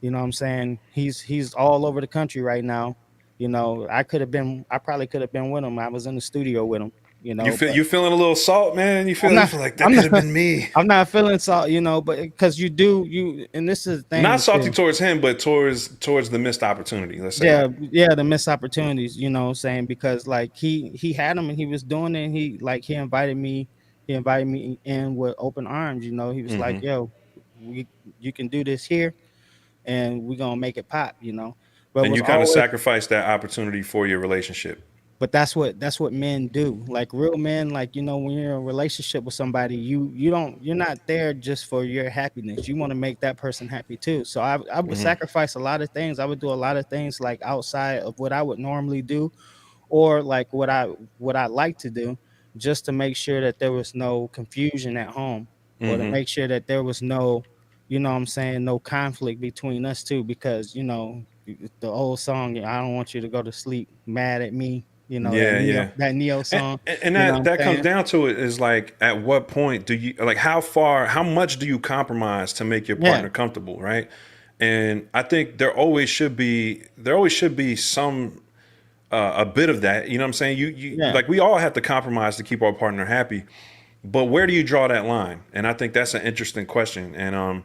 You know what I'm saying? He's all over the country right now. I probably could have been with him. I was in the studio with him, but You feeling a little salt, man? I'm You not feel like that I'm could not have been me. I'm not feeling salt, but because and this is the Not thing salty too. towards him, but towards the missed opportunity. Let's say Yeah, that. yeah, the missed opportunities, what I'm saying, because like he had them and he was doing it, and he invited me in with open arms. He was like, Hmm. yo, we you can do this here, and we're gonna make it pop. But it And was you kind of always sacrificed that opportunity for your relationship. But that's what men do. Like real men, like when you're in a relationship with somebody, you're not there just for your happiness. You want to make that person happy too. So I would Hmm. sacrifice a lot of things. I would do a lot of things like outside of what I would normally do, or like what I like to do, just to make sure that there was no confusion at home, or to Hmm. make sure that there was no, what I'm saying, no conflict between us two, because the old song, I don't want you to go to sleep mad at me, that Yeah, yeah. Neo song, And you know what I'm that comes saying? down to it is like, at what point do you, like, how much do you compromise to make your Yeah, partner comfortable, right? And I think there always should be some a bit of that. You know what I'm saying? You yeah. like, we all have to compromise to keep our partner happy, but where do you draw that line? And I think that's an interesting question. And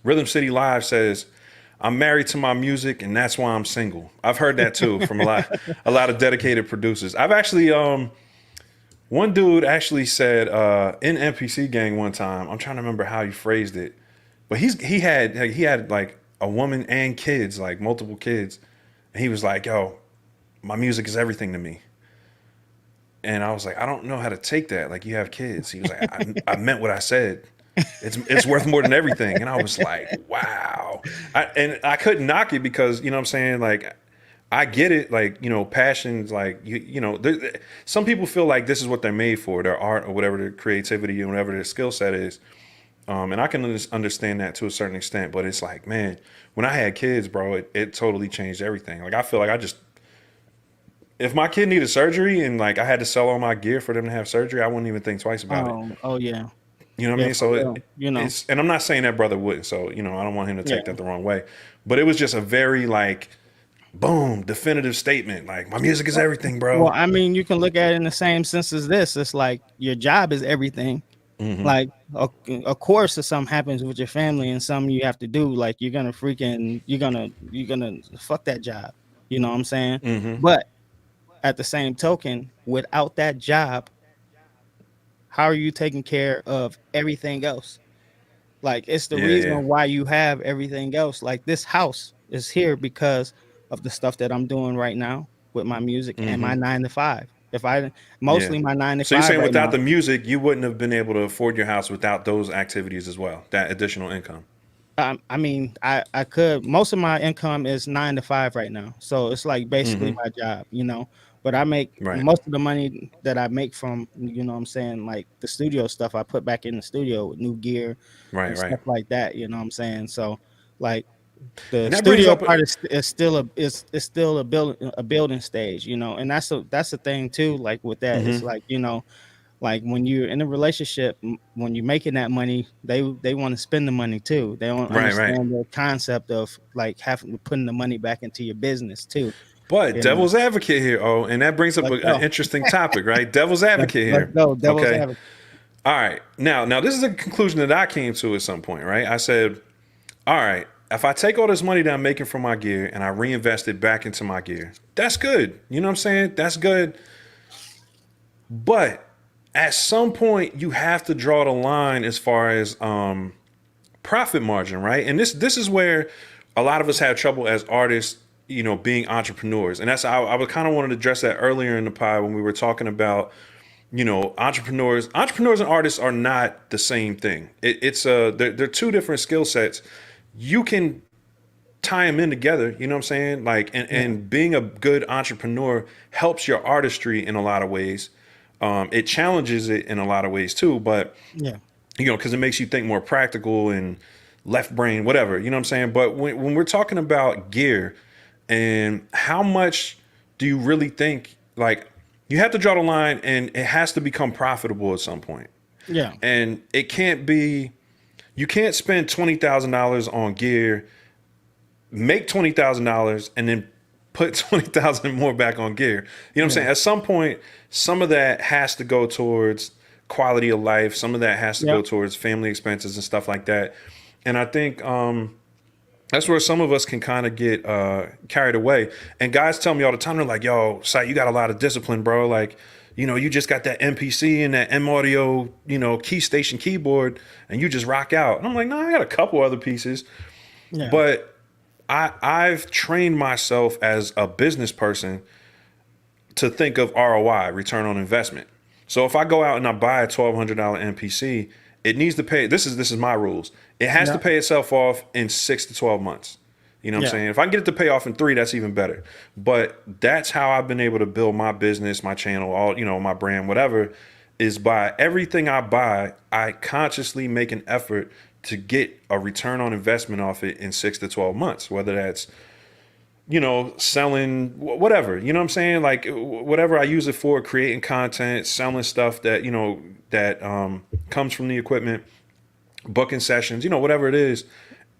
Rhythm City Live says, "I'm married to my music, and that's why I'm single." I've heard that too from a lot of dedicated producers. I've actually one dude actually said in MPC Gang one time. I'm trying to remember how he phrased it, but he had like a woman and kids, like multiple kids, and he was like, "Yo, my music is everything to me." And I was like, "I don't know how to take that. Like, you have kids." He was like, I meant what I said. It's worth more than everything." And I was like, wow. And I couldn't knock it, because, you know what I'm saying? Like, I get it. Like, passions, like, some people feel like this is what they're made for, their art or whatever, their creativity and whatever their skill set is. And I can understand that to a certain extent, but it's like, man, when I had kids, bro, it totally changed everything. Like, I feel like if my kid needed surgery and like I had to sell all my gear for them to have surgery, I wouldn't even think twice about it. Oh yeah, You know what I yeah, mean? for So real. and I'm not saying that brother wouldn't. So, I don't want him to Yeah. take that the wrong way. But it was just a very, like, boom, definitive statement. Like, my music is everything, Well, bro. I mean, you can look at it in the same sense as this. It's like your job is everything. Hmm. Like, of course, if something happens with your family and something you have to do, like you're gonna fuck that job. You know what I'm saying? Hmm. But at the same token, without that job, how are you taking care of everything else? Like, it's the Yeah, reason yeah. why you have everything else. Like, this house is here because of the stuff that I'm doing right now with my music and Hmm. my 9 to 5. If I Yeah. Mostly my nine to So you're five saying right without now. the music, you wouldn't have been able to afford your house without those activities as well, that additional income. I mean, I could. Most of my income is 9 to 5 right now, so it's like basically Hmm. my job. But I make Right. most of the money that I make from, what I'm saying, like the studio stuff. I put back in the studio with new gear Right, and right. stuff like that. You know what I'm saying? So, like, the And that brings studio up part is still a building stage. And that's the thing too. Like with that, it's Mhm. like like when you're in a relationship, when you're making that money, they want to spend the money too. They don't Right, right. understand the concept of like having to putting the money back into your business too. But You know, devil's advocate here, oh, and that brings up let's an go. interesting topic, right? Devil's advocate Let's here. go. Devil's Okay. advocate. All right. Now this is a conclusion that I came to at some point, right? I said, all right, if I take all this money that I'm making from my gear and I reinvest it back into my gear, that's good. You know what I'm saying? That's good. But at some point, you have to draw the line as far as profit margin, right? And this is where a lot of us have trouble as artists, you know, being entrepreneurs. And that's I would kind of wanted to address that earlier in the pod when we were talking about, you know, entrepreneurs and artists are not the same thing. They're two different skill sets. You can tie them in together, you know what I'm saying? Like, and being a good entrepreneur helps your artistry in a lot of ways. It challenges it in a lot of ways too, but Yeah. you know, because it makes you think more practical and left brain, whatever, you know what I'm saying? But when we're talking about gear and how much do you really think, like, you have to draw the line and it has to become profitable at some point. Yeah. And it can't be, you can't spend $20,000 on gear, make $20,000 and then put 20,000 more back on gear. You know what I'm saying? At some point, some of that has to go towards quality of life. Some of that has to go Yep. towards family expenses and stuff like that. And I think that's where some of us can kind of get carried away. And guys tell me all the time, they're like, yo, Sight, you got a lot of discipline, bro. Like, you know, you just got that MPC and that M Audio, you know, key station keyboard and you just rock out. And I'm like, no, I got a couple other pieces. Yeah. But I've trained myself as a business person to think of ROI, return on investment. So if I go out and I buy a $1,200 MPC, it needs to pay. This is my rules. It has to Yeah. pay itself off in 6 to 12 months. You know what I'm Yeah. saying? If I can get it to pay off in 3, that's even better. But that's how I've been able to build my business, my channel, all, you know, my brand, whatever, is by everything I buy, I consciously make an effort to get a return on investment off it in 6 to 12 months, whether that's, you know, selling whatever, you know what I'm saying? Like whatever I use it for, creating content, selling stuff that, you know, that comes from the equipment, booking sessions, you know, whatever it is,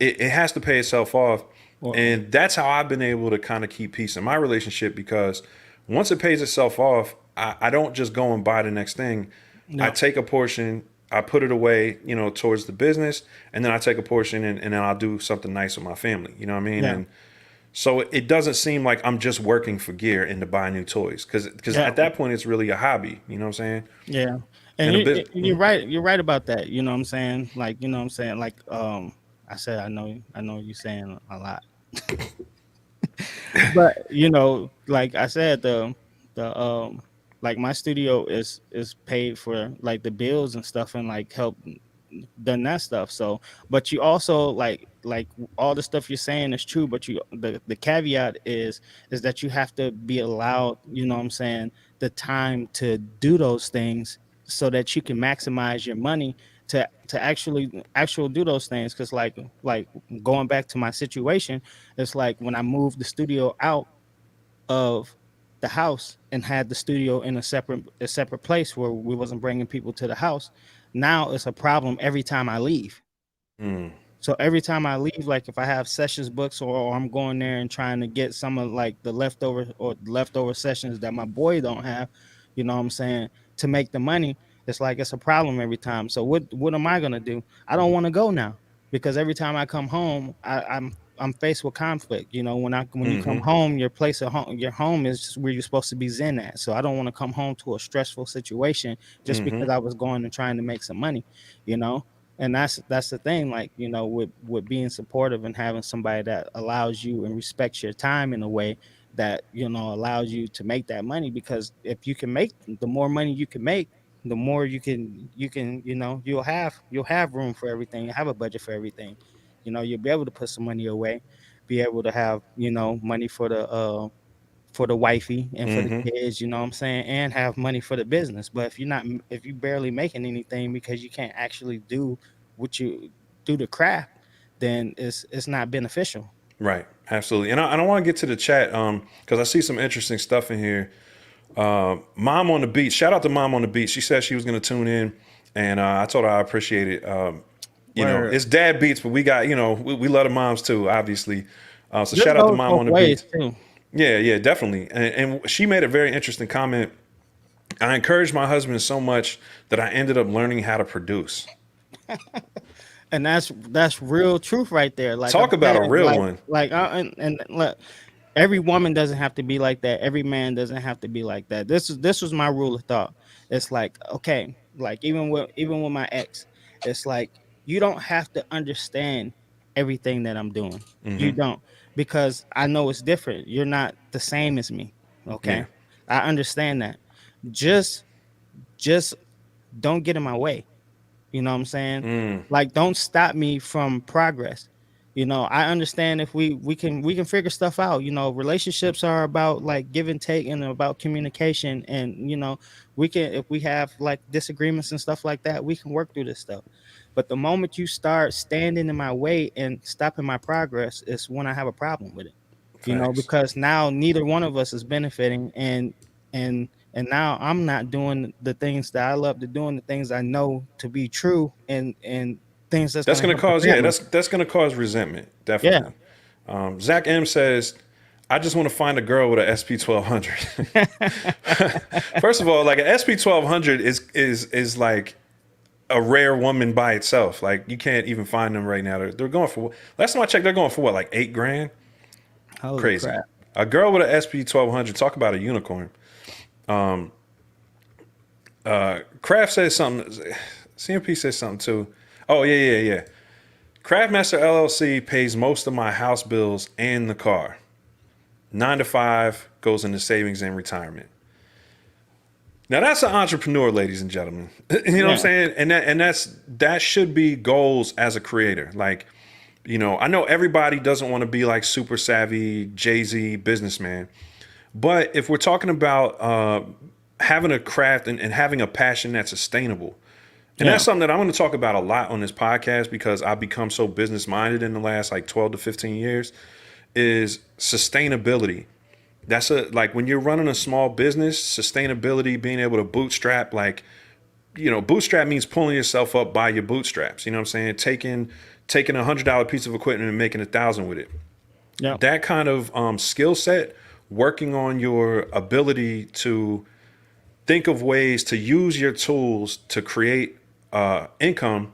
it has to pay itself off. Well, And that's how I've been able to kind of keep peace in my relationship, because once it pays itself off, I don't just go and buy the next thing. I no. take a portion, I put it away, you know, towards the business, and then I take a portion and then I'll do something nice with my family. You know what I mean? Yeah. And so it doesn't seem like I'm just working for gear and to buy new toys, because Yeah. at that point it's really a hobby. You know what I'm saying? Yeah. And And a bit. you're right. You're right about that. You know what I'm saying? Like, you know what I'm saying? Like, I said, I know you're saying a lot. But you know, like I said, the like my studio is paid for like the bills and stuff and like help done that stuff. So, but you also like all the stuff you're saying is true, but you the caveat is that you have to be allowed, you know what I'm saying, the time to do those things so that you can maximize your money to actually do those things. Because like going back to my situation, it's like when I moved the studio out of the house and had the studio in a separate place where we wasn't bringing people to the house. Now it's a problem every time I leave. Mm, So every time I leave, like if I have sessions books or I'm going there and trying to get some of like the leftover sessions that my boy don't have, you know what I'm saying, to make the money, it's like it's a problem every time. So what am I gonna do? I don't want to go now because every time I come home, I'm faced with conflict. You know, when you come mm-hmm. home, your home is just where you're supposed to be zen at. So I don't want to come home to a stressful situation just Mm-hmm. because I was going and trying to make some money, you know. And that's the thing, like, you know, with being supportive and having somebody that allows you and respects your time in a way that, you know, allows you to make that money. Because if you can make the more money you can make, the more you can, you know, you'll have room for everything, you have a budget for everything, you know, you'll be able to put some money away, be able to have, you know, money for the wifey and for the Mm-hmm. kids, you know what I'm saying, and have money for the business. But if you barely making anything because you can't actually what you do the craft, then it's not beneficial. Right. Absolutely. And I don't want to get to the chat because I see some interesting stuff in here. Mom on the Beach. Shout out to Mom on the Beach. She said she was going to tune in, and I told her I appreciate it. You know, Where it's dad beats, but we got, you know, we love the moms too, obviously. So this shout out to goes Mom both on the ways Beach. too. Yeah, definitely. And she made a very interesting comment. I encouraged my husband so much that I ended up learning how to produce. And that's real truth right there. Like I'm Talk about a saying, real one. and look, every woman doesn't have to be like that. Every man doesn't have to be like that. This was my rule of thought. It's like, okay, like even with my ex, it's like you don't have to understand everything that I'm doing. You don't, because I know it's different. You're not the same as me. Yeah. Okay. I understand that. Just just don't get in my way. You know what I'm saying? Like, don't stop me from progress. You know, I understand if we can figure stuff out. You know, relationships are about like give and take and about communication. And you know, we can, if we have like disagreements and stuff like that, we can work through this stuff. But the moment you start standing in my way and stopping my progress is when I have a problem with it. You know, Facts. because now neither one of us is benefiting, and now I'm not doing the things that I love to do and the things I know to be true, and things that's That's gonna going to help the cause, yeah, family. that's going to cause resentment. Yeah. Definitely. Zach M says, I just want to find a girl with a SP 1200. First of all, like an SP 1200 is like a rare woman by itself. Like you can't even find them right now. They're going for, last time I checked, they're going for what, like 8 grand? Holy Crazy. crap. A girl with an SP 1200, talk about a unicorn. Kraft says something. CMP says something too. Oh, yeah. Craftmaster LLC pays most of my house bills and the car. 9 to 5 goes into savings and retirement. Now that's an entrepreneur, ladies and gentlemen. You know what I'm Yeah. saying? And that should be goals as a creator. Like, you know, I know everybody doesn't want to be like super savvy Jay-Z businessman, but if we're talking about having a craft and having a passion that's sustainable, and Yeah. that's something that I'm going to talk about a lot on this podcast because I've become so business minded in the last like 12 to 15 years, is sustainability. That's like when you're running a small business, sustainability, being able to bootstrap, like, you know, bootstrap means pulling yourself up by your bootstraps. You know what I'm saying? Taking $100 piece of equipment and making 1,000 with it. Yeah. That kind of skill set, working on your ability to think of ways to use your tools to create income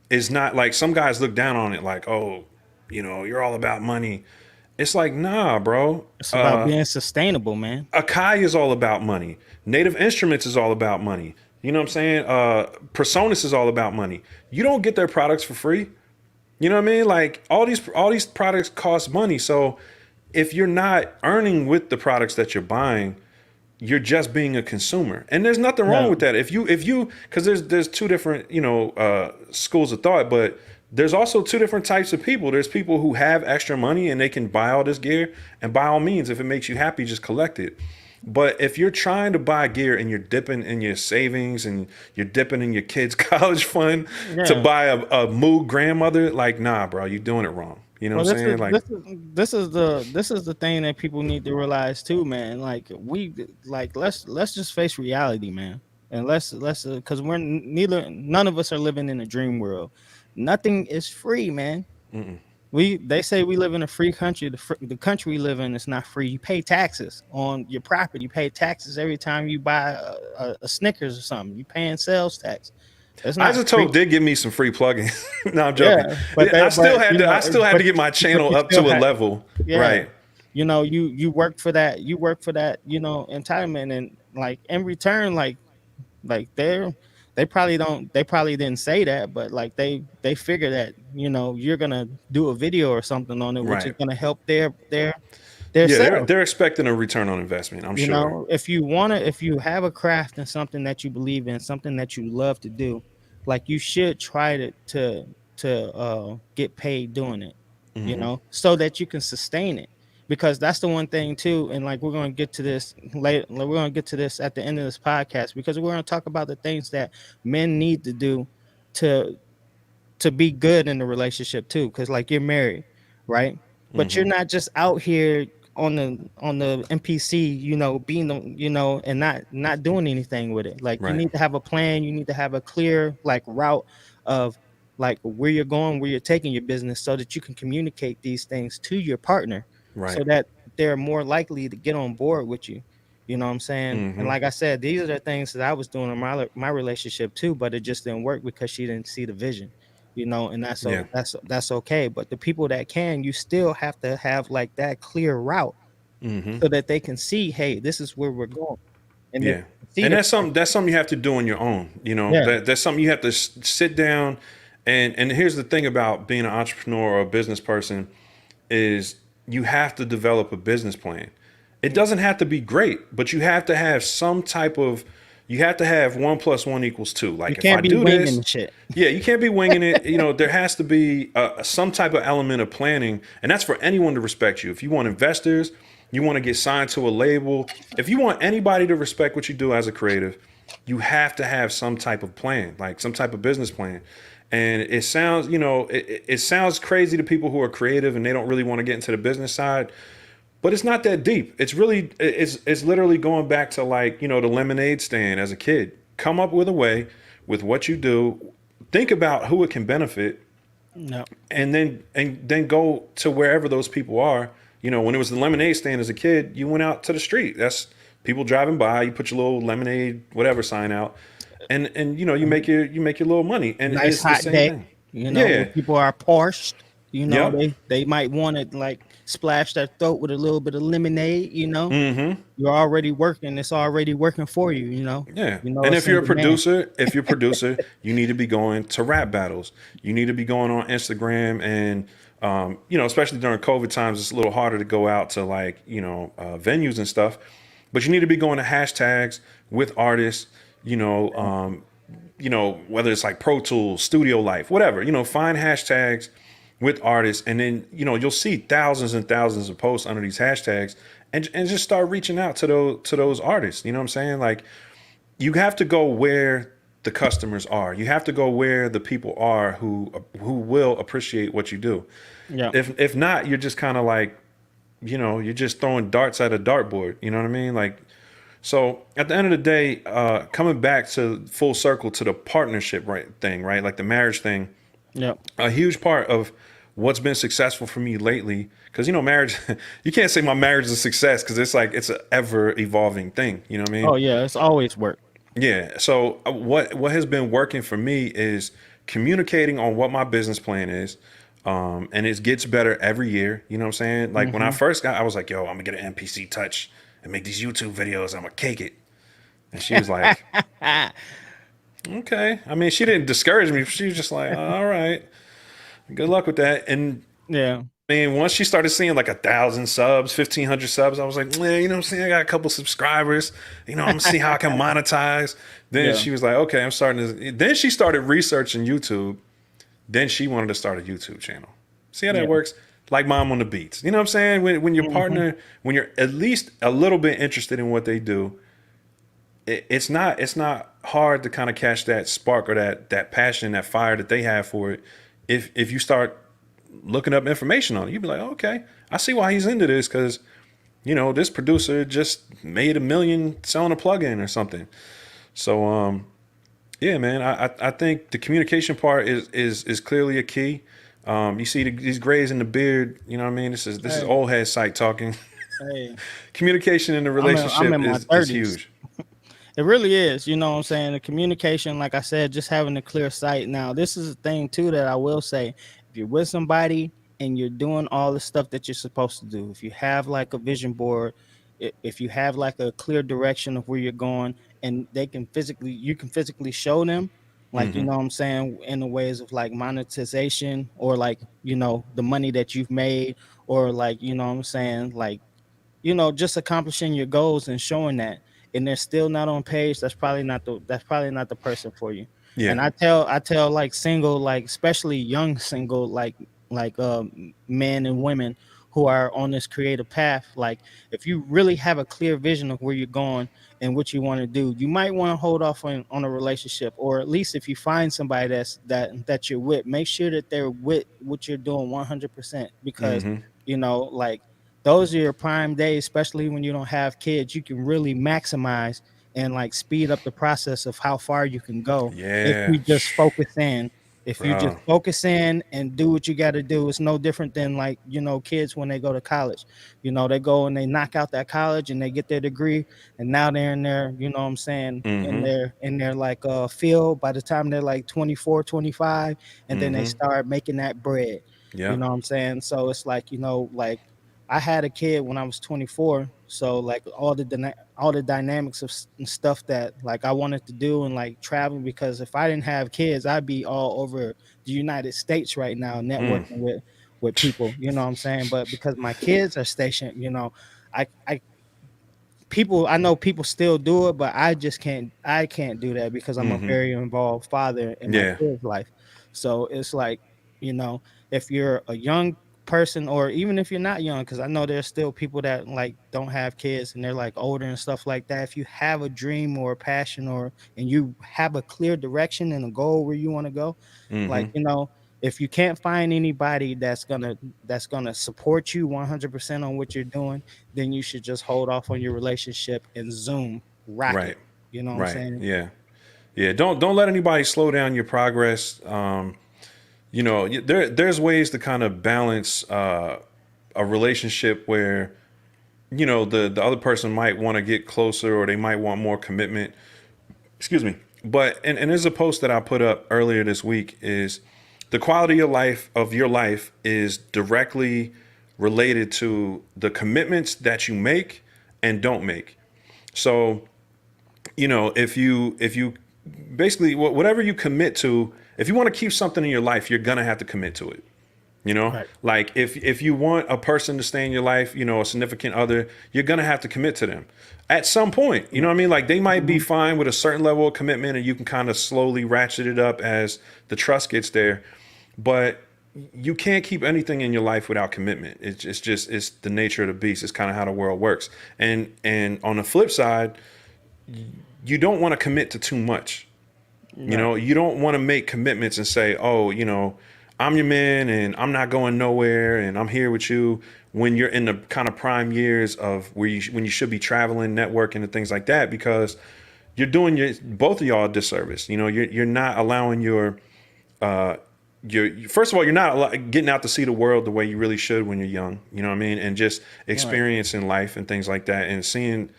is not like some guys look down on it like, oh, you know, you're all about money. It's like, nah, bro. It's about being sustainable, man. Akai is all about money. Native Instruments is all about money. You know what I'm saying? Personas is all about money. You don't get their products for free. You know what I mean? Like all these products cost money. So if you're not earning with the products that you're buying, you're just being a consumer. And there's nothing wrong Yeah. with that. If you because there's two different, you know, schools of thought, but there's also two different types of people. There's people who have extra money and they can buy all this gear, and by all means, if it makes you happy, just collect it. But if you're trying to buy gear and you're dipping in your savings and you're dipping in your kids' college fund to Yeah. buy a Moog grandmother, like, nah, bro, you're doing it wrong. You know Well, what I'm saying? Like, this is the thing that people need to realize too, man. Let's just face reality, man, and let's because none of us are living in a dream world. Nothing is free, man. They say we live in a free country. The country we live in is not free. You pay taxes on your property. You pay taxes every time you buy a Snickers or something. You paying sales tax. It's not free. Isotope did give me some free plugins. No, I'm joking. Yeah, but I that, still but had you to. know, I still had to get my but channel you up still to a have, level, yeah, right? you know, you work for that. You work for that. You know, entitlement, and like in return, like they probably don't. They probably didn't say that, but like they figure that you're gonna do a video or something on it, which is Right. gonna help their Yeah, sales. they're expecting a return on investment. I'm You sure. know, if you have a craft and something that you believe in, something that you love to do, like you should try to get paid doing it, so that you can sustain it. Because that's the one thing too, and like we're gonna get to this later. We're gonna get to this at the end of this podcast because we're gonna talk about the things that men need to do to to be good in the relationship too. Because like you're married, right? But you're not just out here on the MPC, being the, and not doing anything with it. Like, you Right. need to have a plan. You need to have a clear like route of like where you're going, where you're taking your business, so that you can communicate these things to your partner, so Right. that they're more likely to get on board with you. You know what I'm saying? And Mm-hmm. like I said, these are the things that I was doing in my relationship too, but it just didn't work because she didn't see the vision. And that's Yeah. so that's okay. But the people that can, you still have to have like that clear route Mm-hmm. so that they can see, hey, this is where we're going, and they Yeah. can see And the that's something you have to do on your own. yeah, That's something you have to sit down, and here's the thing about being an entrepreneur or a business person is you have to develop a business plan. It doesn't have to be great, but you have to have some type of, you have to have 1+1 = 2. you Like if I can't be do winging this, the shit. yeah, you can't be winging it. There has to be some type of element of planning, and that's for anyone to respect you. If you want investors, you want to get signed to a label, if you want anybody to respect what you do as a creative, you have to have some type of plan, like some type of business plan. And it sounds, it sounds crazy to people who are creative and they don't really want to get into the business side, but it's not that deep. It's literally going back to like, the lemonade stand as a kid. Come up with a way with what you do, think about who it can benefit, No. and then go to wherever those people are. When it was the lemonade stand as a kid, you went out to the street. That's people driving by. You put your little lemonade whatever sign out, and you make your little money. And Nice it's the hot same day, thing. when Yeah. people are parched, Yep. they might want to like splash their throat with a little bit of lemonade. Mm-hmm. You're already working. It's already working for you. Yeah. And It's in demand. if you're a producer, you need to be going to rap battles. You need to be going on Instagram and especially during COVID times, it's a little harder to go out to like, venues and stuff. But you need to be going to hashtags with artists, whether it's like Pro Tools, Studio Life, whatever, find hashtags with artists. And then, you'll see thousands and thousands of posts under these hashtags and just start reaching out to those artists. You know what I'm saying? Like, you have to go where the customers are. You have to go where the people are who will appreciate what you do. Yeah. If not, you're just kind of like, you're just throwing darts at a dartboard. You know what I mean? Like, so at the end of the day, coming back to full circle to the partnership thing, right? Like the marriage thing, Yeah. a huge part of what's been successful for me lately, because marriage, you can't say my marriage is a success because it's an ever evolving thing. You know what I mean? Oh yeah. It's always work. Yeah. So what has been working for me is communicating on what my business plan is. And it gets better every year. You know what I'm saying? Like when I first got, I was like, yo, I'm gonna get an MPC Touch and make these YouTube videos. I'm gonna cake it. And she was like, okay. I mean, she didn't discourage me. She was just like, all right, good luck with that. And Yeah. I mean, once she started seeing like 1,000 subs, 1,500 subs, I was like, you know what I'm saying? I got a couple subscribers. I'm gonna see how I can monetize. Then Yeah. she was like, okay, I'm starting to. Then she started researching YouTube. Then she wanted to start a YouTube channel. See how that Yeah. works? Like Mom on the Beats. You know what I'm saying? When your partner, when you're at least a little bit interested in what they do, it's not hard to kind of catch that spark or that passion, that fire that they have for it. If you start looking up information on it, you'd be like, okay, I see why he's into this because, this producer just made $1 million selling a plugin or something. So, yeah, man, I think the communication part is clearly a key. You see these grays in the beard, you know what I mean? This is Hey. old head sight talking. Hey. Communication in the I'm relationship in my is 30s. huge. It really is. You know what I'm saying? The communication, like I said, just having a clear sight. Now, this is a thing too that I will say. If you're with somebody and you're doing all the stuff that you're supposed to do, if you have like a vision board, if you have like a clear direction of where you're going, and you can physically show them, like, you know what I'm saying, in the ways of like monetization or like, the money that you've made, or like, you know what I'm saying, like, just accomplishing your goals and showing that, and they're still not on page, that's probably not the person for you. And Yeah. I tell like single, like especially young single, men and women who are on this creative path, like if you really have a clear vision of where you're going and what you want to do, you might want to hold off on a relationship, or at least if you find somebody that you're with, make sure that they're with what you're doing 100%, because like those are your prime days, especially when you don't have kids. You can really maximize and like speed up the process of how far you can go if Yeah. you just focus in. If you just Bro. focus in and do what you got to do, it's no different than like, kids when they go to college. They go and they knock out that college and they get their degree, and now they're in their, what I'm saying, in Mm-hmm. their like field by the time they're like 24, 25, and then they Mm-hmm. start making that bread. You Yep. know what I'm saying? So it's like, like I had a kid when I was 24, so like all the dynamics of stuff that like I wanted to do and like traveling, because if I didn't have kids, I'd be all over the United States right now Mm. networking with people, you know what I'm saying? But because my kids are stationed, I people, I know people still do it, but I can't do that because I'm a Mm-hmm. very involved father in my Yeah. kids' life. So it's like, you know, if you're a young person, or even if you're not young, because I know there's still people that like don't have kids and they're like older and stuff like that. If you have a dream or a passion, and you have a clear direction and a goal where you want to go, like, Mm-hmm. if you can't find anybody that's gonna support you 100% on what you're doing, then you should just hold off on your relationship and zoom rocket. Right. You know what I'm Right. saying? Yeah. Yeah. Don't let anybody slow down your progress. There's ways to kind of balance a relationship where the other person might want to get closer or they might want more commitment. Excuse me. But and there's a post that I put up earlier this week is the quality of your life is directly related to the commitments that you make and don't make. So, if you basically whatever you commit to, if you want to keep something in your life, you're gonna have to commit to it. Right. Like if you want a person to stay in your life, a significant other, you're gonna have to commit to them at some point. You know what I mean? Like they might be Mhm. fine with a certain level of commitment, and you can kind of slowly ratchet it up as the trust gets there. But you can't keep anything in your life without commitment. It's the nature of the beast. It's kind of how the world works. And on the flip side, you don't want to commit to too much. Right. You don't want to make commitments and say, oh, I'm your man and I'm not going nowhere and I'm here with you when you're in the kind of prime years of when you should be traveling, networking, and things like that, because you're doing both of y'all a disservice. You're not allowing your first of all, you're not getting out to see the world the way you really should when you're young. You know what I mean? And just Right. experiencing life and things like that, and seeing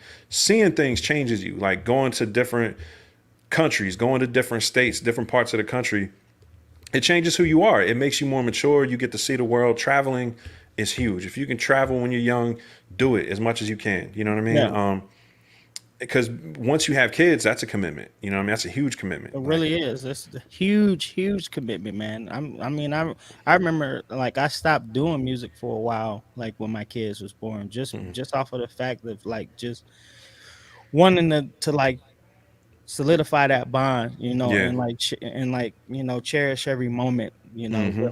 things changes you. Like going to different countries, going to different states, different parts of the country, it changes who you are. It makes you more mature. You get to see the world. Traveling is huge. If you can travel when you're young, do it as much as you can. You know what I mean? Yeah. Because once you have kids, that's a commitment. You know what I mean? That's a huge commitment. It Like, really is. It's a huge, huge commitment, man. I remember like I stopped doing music for a while, like when my kids was born, just off of the fact of like just wanting to like solidify that bond, yeah. and like cherish every moment, Hmm.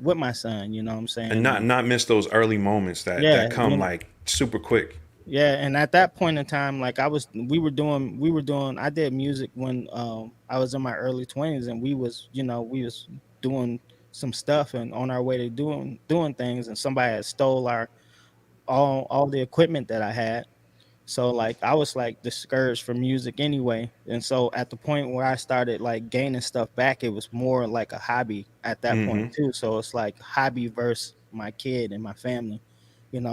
with my son. You know what I'm And saying? not miss those early moments that Yeah, come like super quick. yeah, and at that point in time, like we were doing. I did music when I was in my early 20s, and we was doing some stuff and on our way to doing things, and somebody had stole our all the equipment that I had. So like I was like discouraged from music anyway. And so at the point where I started like gaining stuff back, it was more like a hobby at that point Hmm. too. So it's like hobby versus my kid and my family,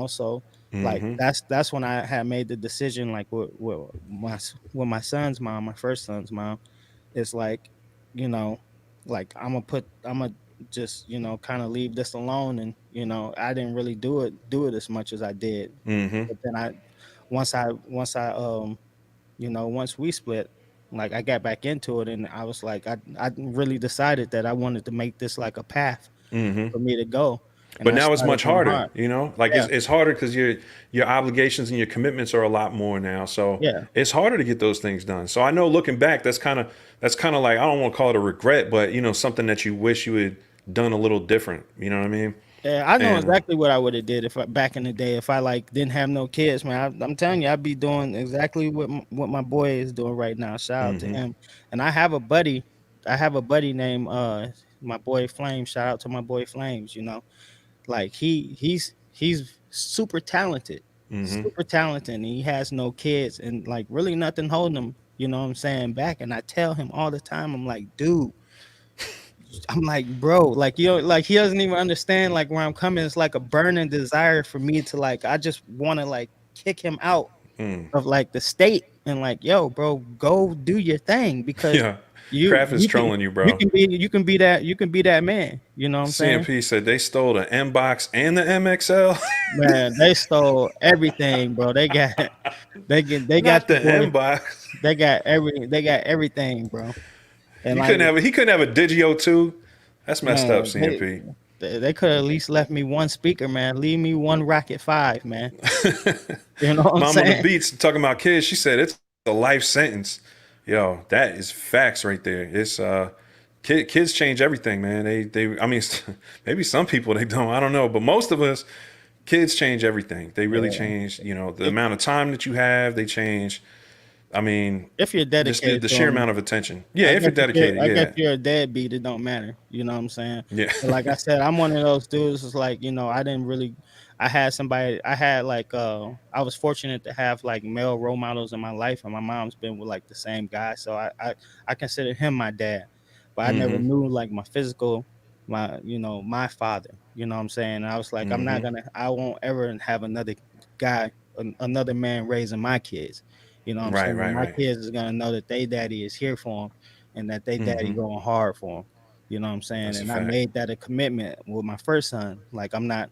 So like Hmm. that's when I had made the decision, like with my son's mom, my first son's mom. It's like, you know, like I'm gonna just, kind of leave this alone. And I didn't really do it as much as I did. Hmm. But then once we split, like I got back into it, and I was like, I really decided that I wanted to make this like a path Hmm. for me to go, and But I now it's started much going harder, hard. like Yeah, it's harder because your obligations and your commitments are a lot more now. So yeah, it's harder to get those things done. So I know looking back, that's kind of like, I don't want to call it a regret, but something that you wish you had done a little different. You know what I mean? yeah. I know And exactly what I would have did if back in the day, if I like didn't have no kids, man. I'm telling you, I'd be doing exactly what my boy is doing right now. Shout out to hmm. him. And I have a buddy named my boy Flames. Shout out to my boy Flames. Like he's super talented, and he has no kids, and like really nothing holding him. You know what I'm saying? Back, and I tell him all the time, I'm like, dude, I'm like, bro, like you know, like he doesn't even understand like where I'm coming. It's like a burning desire for me to like, I just want to like kick him out of like the state and like, yo, bro, go do your thing because Yeah. you Kraft is you can trolling you, bro. you can be that man. You know what I'm saying? CMP said they stole the M box and the MXL. Man, they stole everything, bro. They Not got the the boy. M box. They got everything, bro. And You like, couldn't have he couldn't have a Digio too. That's messed up, man, CMP. they could at least left me one speaker, man. Leave me one Rocket 5, man. You know what I'm Mom on the saying? beats talking about kids. She said it's a life sentence. Yo, that is facts right there. It's kids change everything, man. They I mean maybe some people they don't. I don't know, but most of us kids change everything. They really Yeah. change, you know, the amount of time that you have, they change. I mean, If you're just dedicated the to sheer them, amount of attention. Yeah, if you're dedicated, I guess yeah. you're a deadbeat. It don't matter. You know what I'm saying? Yeah. But like I said, I'm one of those dudes. It's like, you know, I didn't really. I had somebody. I had like. I was fortunate to have like male role models in my life, and my mom's been with like the same guy, so I consider him my dad. But I never Mm-hmm. knew like my physical, my father. You know what I'm saying? And I was like, I'm not Mm-hmm. gonna. I won't ever have another guy, another man raising my kids. You know what I'm Right, saying? right, My right. kids is gonna know that they daddy is here for them, and that they daddy Mm-hmm. going hard for them. You know what I'm saying? That's a And I fact. made that a commitment with my first son. Like I'm not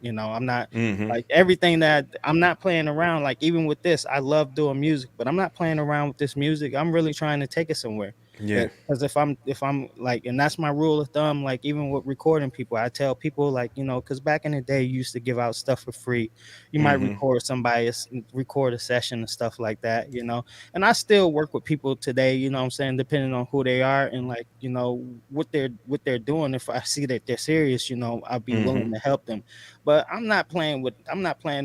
Mm-hmm. like everything that I'm not playing around. Like even with this, I love doing music, but I'm not playing around with this music. I'm really trying to take it somewhere. Yeah. Because if I'm like, and that's my rule of thumb. Like even with recording people, I tell people like, you know, because back in the day, you used to give out stuff for free. You might Mm-hmm. record a session and stuff like that, you know. And I still work with people today, you know what I'm saying, depending on who they are and like, you know, what they're doing. If I see that they're serious, you know, I'll be Mm-hmm. willing to help them. But I'm not playing.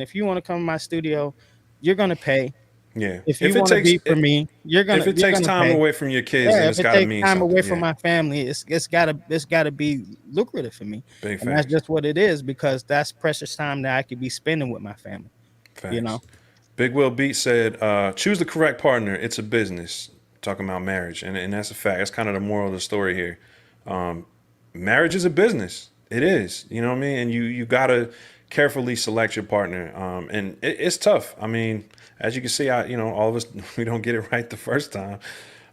If you want to come to my studio, you're gonna pay. Yeah. If you want to be for me, If it you're takes gonna time pay. away from your kids, Yeah, then if it's it gotta takes mean time away something. from Yeah. my family, it's gotta be lucrative for me, Big and that's facts. just what it is because that's precious time that I could be spending with my family. You Facts. know, Big Will Beat said, choose the correct partner. It's a business. Talking about marriage. And that's a fact. That's kind of the moral of the story here. Marriage is a business. It is. You know what I mean? And you gotta carefully select your partner. And it's tough. I mean, as you can see, all of us we don't get it right the first time.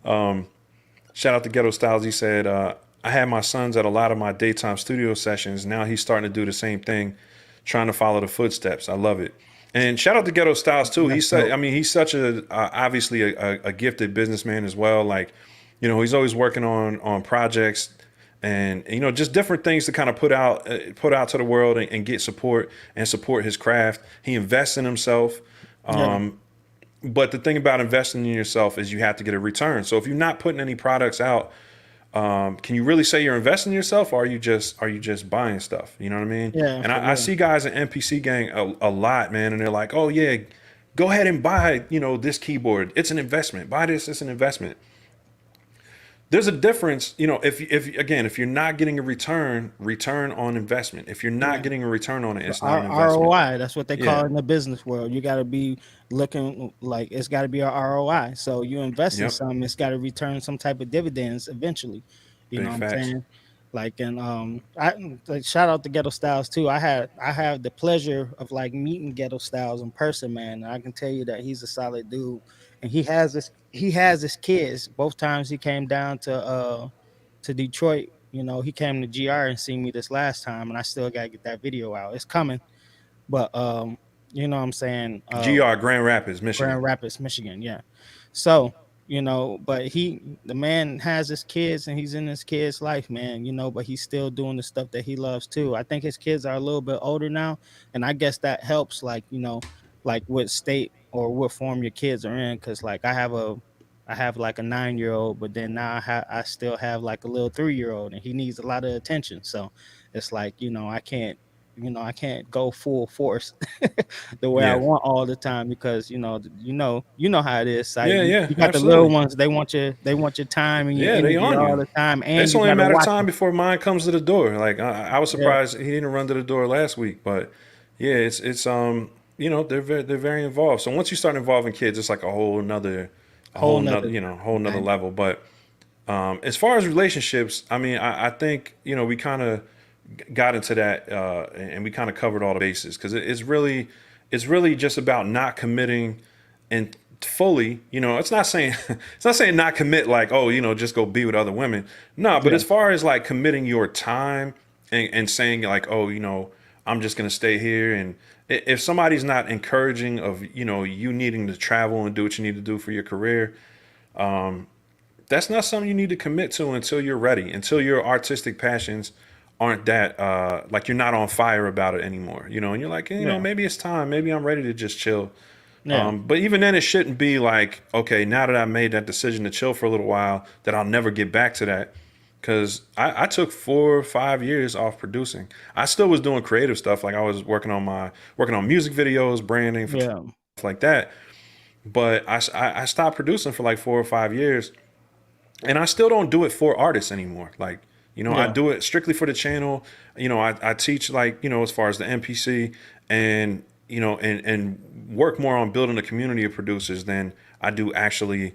Shout out to Ghetto Styles. He said, I had my sons at a lot of my daytime studio sessions. Now he's starting to do the same thing, trying to follow the footsteps. I love it. And shout out to Ghetto Styles too. that's dope. He's such obviously a gifted businessman as well. Like, he's always working on projects and just different things to kind of put out to the world and get support and support his craft. He invests in himself. Yeah, But the thing about investing in yourself is you have to get a return. So if you're not putting any products out, can you really say you're investing in yourself, or are you just buying stuff? You know what I mean? yeah, And for I real. see guys in MPC gang a lot, man, and they're like, oh yeah, go ahead and buy this keyboard. It's an investment. Buy this. It's an investment. There's a difference, if you're not getting a return on investment. If you're not Yeah. getting a return on it, The it's not an investment. ROI, that's what they call Yeah. it in the business world. You got to be looking like it's got to be a ROI. So you invest in Yep. something, it's got to return some type of dividends eventually. You know Big what I'm facts. saying? Like and I like shout out to Ghetto Styles too. I have the pleasure of like meeting Ghetto Styles in person, man. And I can tell you that he's a solid dude, and he has his kids. Both times he came down to Detroit. You know, he came to GR and seen me this last time, and I still gotta get that video out. It's coming, but you know what I'm saying? GR Grand Rapids, Michigan. Grand Rapids, Michigan, yeah. So, but the man has his kids and he's in his kids' life, man, but he's still doing the stuff that he loves too. I think his kids are a little bit older now, and I guess that helps, like, like what state or what form your kids are in. Cause like I have like a 9-year old, but then now I still have like a little 3-year old, and he needs a lot of attention. So it's like, I can't go full force the way I Yeah. want all the time because you know how it is. Like Yeah, you, yeah, you got the little absolutely. ones, they want your time and your Yeah, they energy on all you. the time, and It's you only a gotta matter of watch time them. before mine comes to the door. Like I was Yeah, surprised he didn't run to the door last week, but Yeah, it's they're very involved. So once you start involving kids, it's like a Whole whole nother nother whole nother dynamic. level. But as far as relationships, I mean, I think we kind of got into that and we kind of covered all the bases because it's really just about not committing and fully. It's not saying it's not saying not commit like just go be with other women. No, but Yeah, as far as like committing your time and saying like I'm just gonna stay here and if somebody's not encouraging of you needing to travel and do what you need to do for your career, that's not something you need to commit to until you're ready, until your artistic passions aren't that like you're not on fire about it anymore, and you're like, yeah, maybe it's time, maybe I'm ready to just chill. yeah, But even then, it shouldn't be like, okay, now that I made that decision to chill for a little while, that I'll never get back to that. Because I took 4 or 5 years off producing. I still was doing creative stuff, like I was working on music videos, branding, photography, yeah, stuff like that. But I stopped producing for like 4 or 5 years, and I still don't do it for artists anymore. Like, I yeah, do it strictly for the channel. I teach like, as far as the MPC and, and work more on building a community of producers than I do actually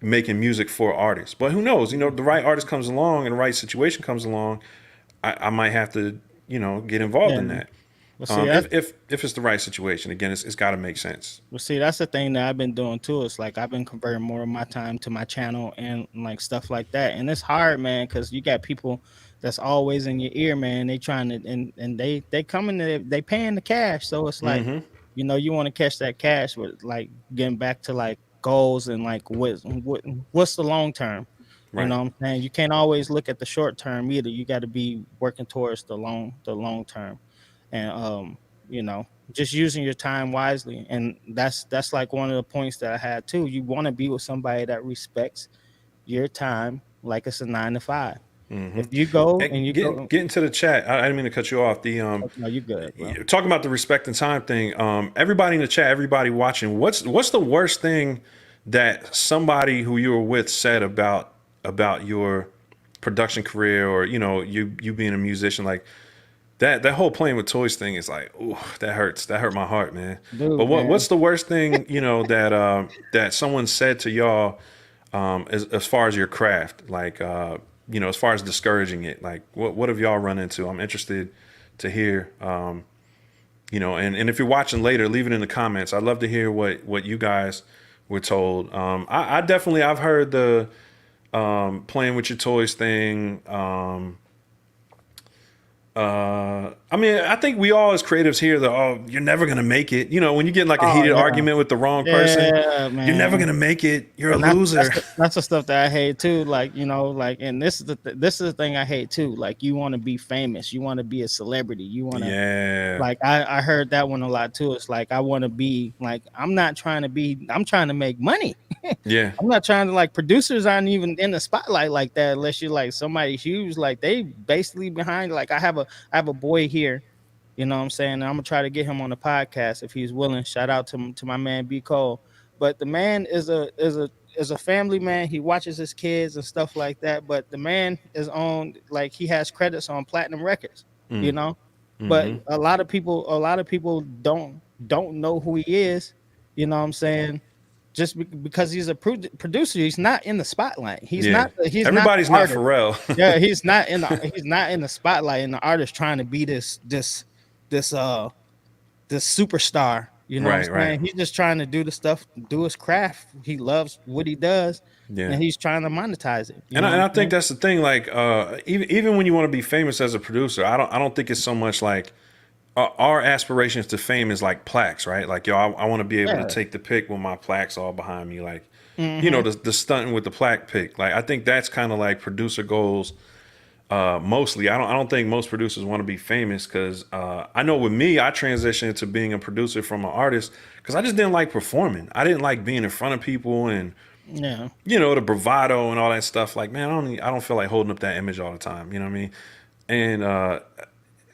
making music for artists. But who knows, the right artist comes along and the right situation comes along. I might have to, get involved yeah. in that. Well, see, that's If it's the right situation, again, it's got to make sense. Well, see, that's the thing that I've been doing too. It's like I've been converting more of my time to my channel and like stuff like that. And it's hard, man, because you got people that's always in your ear, man. They trying to and they coming they paying the cash. So it's like, Mm-hmm. you want to catch that cash with like getting back to like goals and like what's the long term. You Right. know what I'm saying? You can't always look at the short term either. You got to be working towards the long term. And just using your time wisely. And that's like one of the points that I had too. You want to be with somebody that respects your time like it's a 9 to 5. Mm-hmm. If you go And and you go, get into the chat. I didn't mean to cut you off. The oh, no, you good, bro. talking about the respect and time thing. Everybody in the chat, everybody watching. What's the worst thing that somebody who you were with said about your production career, or you being a musician? Like that whole playing with toys thing is like, ooh, that hurts. That hurt my heart, man. But Dude, what's man. the worst thing that someone said to y'all as far as your craft, like as far as discouraging it, like what have y'all run into? I'm interested to hear. And if you're watching later, leave it in the comments. I'd love to hear what you guys were told. I definitely I've heard the playing with your toys thing. I mean, I think we all as creatives hear that, oh, you're never gonna make it. When you get in like a Oh heated yeah, argument with the wrong person, yeah, you're never man. gonna make it. You're a And that's loser. that's the stuff that I hate too. Like and this is the thing I hate too. Like you want to be famous, you want to be a celebrity, you want to Yeah, like I heard that one a lot too. It's like I want to be like I'm not trying to be. I'm trying to make money. yeah, I'm not trying to like producers aren't even in the spotlight like that unless you're like somebody huge. Like they basically behind. Like I have a boy here. You know what I'm saying? I'm gonna try to get him on the podcast if he's willing. Shout out to my man B Cole. But the man is a family man. He watches his kids and stuff like that. But the man is on like he has credits on platinum records. You know, but a lot of people don't know who he is. You know what I'm saying? Just because he's a producer, he's not in the spotlight. yeah. He's not the Everybody's not artist. Pharrell. Yeah, he's not in the spotlight, and the artist trying to be this superstar. You know what Right, I'm right. saying? He's just trying to do the stuff, do his craft. He loves what he does, Yeah. and he's trying to monetize it. You And know I, what and I'm I think saying? that's the thing. Like, even when you want to be famous as a producer, I don't think it's so much like our aspirations to fame is like plaques, right? Like, yo, I want to be able to Yeah. take the pic with my plaques all behind me, like, Hmm. the stunting with the plaque pic. Like, I think that's kind of like producer goals. Mostly, I don't think most producers want to be famous because I know with me, I transitioned to being a producer from an artist because I just didn't like performing. I didn't like being in front of people and Yeah. the bravado and all that stuff. Like, man, I don't feel like holding up that image all the time. You know what I mean? And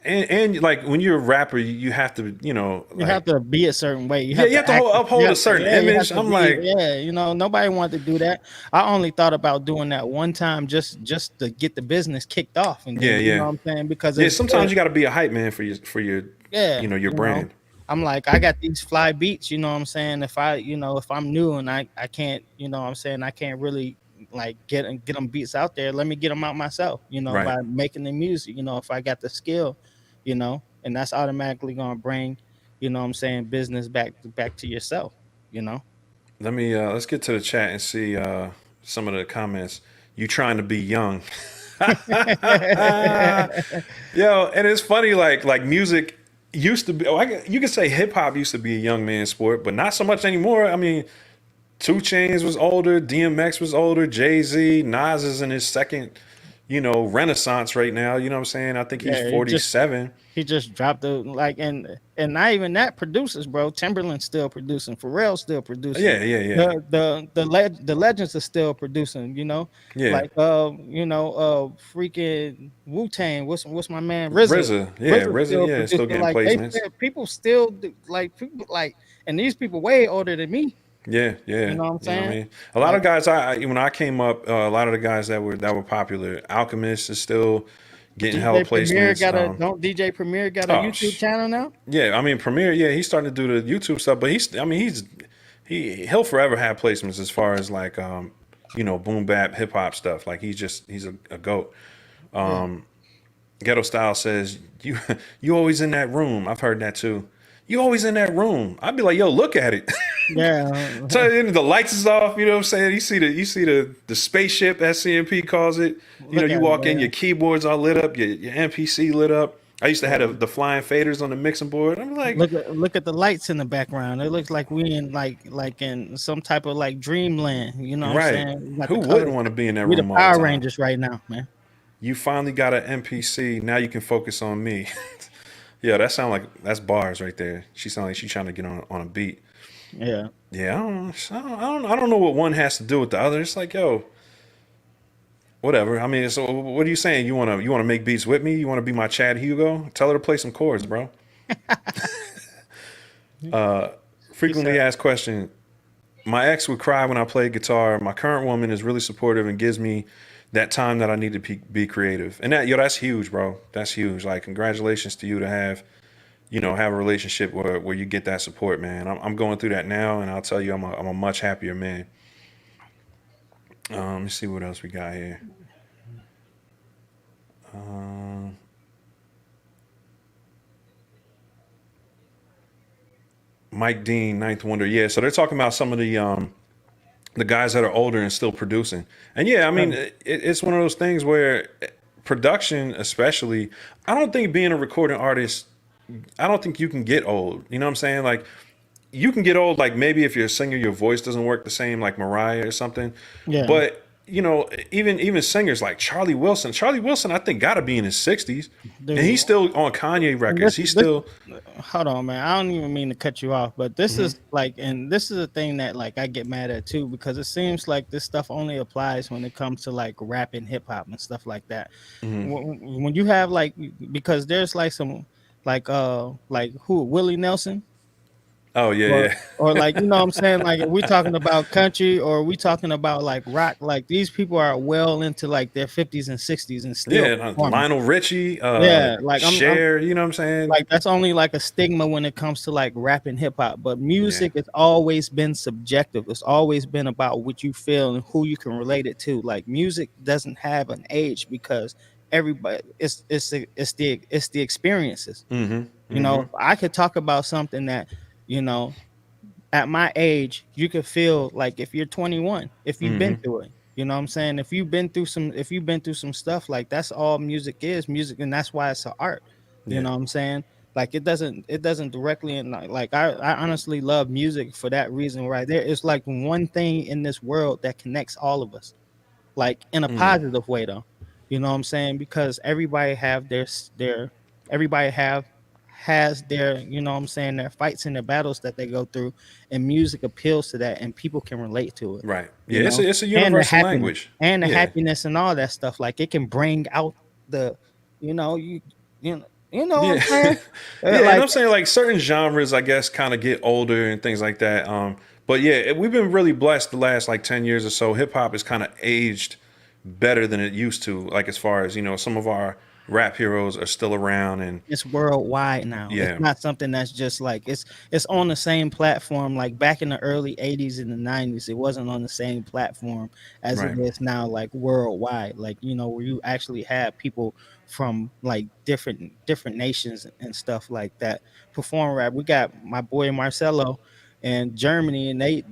and like when you're a rapper, you have to, You have like, to be a certain way. You yeah, have you have to to act. uphold a certain Yeah, you have image. to I'm be. like, Yeah, nobody wanted to do that. I only thought about doing that one time, just to get the business kicked off, and yeah, then yeah, what I'm saying, because yeah. it's Sometimes you got to be a hype man for your yeah, your brand. I'm like, I got these fly beats. What I'm saying, if if I'm new and I can't, what I'm saying, I can't really like get them beats out there. Let me get them out myself. Right. By making the music. If I got the skill, and that's automatically gonna bring, what I'm saying, business back to yourself. You know. Let me let's get to the chat and see some of the comments. You trying to be young. Yo, and it's funny, like music used to be. Oh, you can say hip hop used to be a young man's sport, but not so much anymore. I mean, Two Chains was older, DMX was older, Jay-Z, Nas is in his second, renaissance right now. You know what I'm saying? I think he's Yeah, 47. he just dropped the like, and not even that producers, bro. Timberland's still producing, Pharrell's still producing, Yeah, yeah, yeah, the legends are still producing. yeah. Like freaking Wu Tang. What's my man RZA? RZA, yeah, RZA RZA, still yeah, still producing. getting Like placements. people still like people like, and these people way older than me. Yeah, You yeah. know what I'm You know what I saying? mean? A lot Like of guys, when I came up, a lot of the guys that were popular, Alchemist is still getting hella DJ Premier placements. don't DJ Premier got a Oh, YouTube channel now? yeah. I mean, Premiere, yeah, he's starting to do the YouTube stuff, but he'll forever have placements as far as like, boom bap hip hop stuff. Like he's a goat. Yeah. Ghetto Style says you always in that room. I've heard that too. You always in that room. I'd be like, yo, look at it. Yeah. So the lights is off. You know what I'm saying? You see the spaceship, as CMP calls it. Look You at it, walk in, your man. keyboards all lit up, your MPC lit up. I used to have the flying faders on the mixing board. I'm like, Look at the lights in the background. It looks like we in like in some type of like dreamland. You know what I'm right. saying? We got Who the wouldn't colors. want to be in that We the room all the Power time? Rangers right now, man. You finally got an MPC. Now you can focus on me. Yeah, that's bars right there. She sounds like she's trying to get on a beat. Yeah. Yeah, I don't know what one has to do with the other. It's like, yo, whatever. I mean, so what are you saying? You wanna make beats with me? You wanna be my Chad Hugo? Tell her to play some chords, bro. He Frequently said, asked question. My ex would cry when I played guitar. My current woman is really supportive and gives me that time that I need to be creative. And that's huge, bro. That's huge. Like, congratulations to you to have a relationship where you get that support, man. I'm going through that now, and I'll tell you, I'm a much happier man. Let me see what else we got here. Mike Dean, Ninth Wonder. Yeah, so they're talking about some of the guys that are older and still producing. And yeah, I mean, right. it's one of those things where production, especially, I don't think being a recording artist, I don't think you can get old. You know what I'm saying? Like, you can get old, like maybe if you're a singer, your voice doesn't work the same, like Mariah or something. Yeah. But even singers like Charlie Wilson. Charlie Wilson, I think, got to be in his 60s, and Dude. he's still on Kanye And records. He's still. hold on, man. I don't even mean to cut you off, but this is like, and this is a thing that like I get mad at too, because it seems like this stuff only applies when it comes to like rap and hip hop and stuff like that. When you have like, because there's like some like who Willie Nelson, Oh or yeah, like, what I'm saying, like if we talking about country or we talking about like rock, like these people are well into like their 50s and 60s and still yeah. performing. Lionel Richie, Yeah, like I'm Cher. You know what I'm saying? like, that's only like a stigma when it comes to like rap and hip hop, but Yeah. music has always been subjective. It's always been about what you feel and who you can relate it to. Like, music doesn't have an age, because everybody, it's the experiences. Mm-hmm. Mm-hmm. I could talk about something that, you know at my age, you could feel like, if you're 21, if you've been Mm-hmm. through it. You know what I'm saying? If you've been through some stuff, like, that's all music is, music, and that's why it's an art. You Yeah. know what I'm saying? Like, it doesn't directly, and like I honestly love music for that reason right there. It's like one thing in this world that connects all of us, like in a Mm. positive way though. You know what I'm saying? Because everybody have everybody has their, what I'm saying, their fights and their battles that they go through, and music appeals to that, and people can relate to it. Right. Yeah. You It's know, a and the universal happiness language. and the Yeah. happiness and all that stuff. Like, it can bring out the, you know, you You know what Yeah. I'm saying? Yeah, and Like I'm saying like certain genres, I guess, kind of get older and things like that. But yeah, we've been really blessed the last like 10 years or so. Hip hop has kind of aged better than it used to. Like as far as, some of our rap heroes are still around and it's worldwide now. It's yeah, not something that's just like it's on the same platform. Like back in the early 80s and the 90s, it wasn't on the same platform as it right, is now, like worldwide. Like, where you actually have people from like different nations and stuff like that perform rap. We got my boy Marcelo in Germany, and they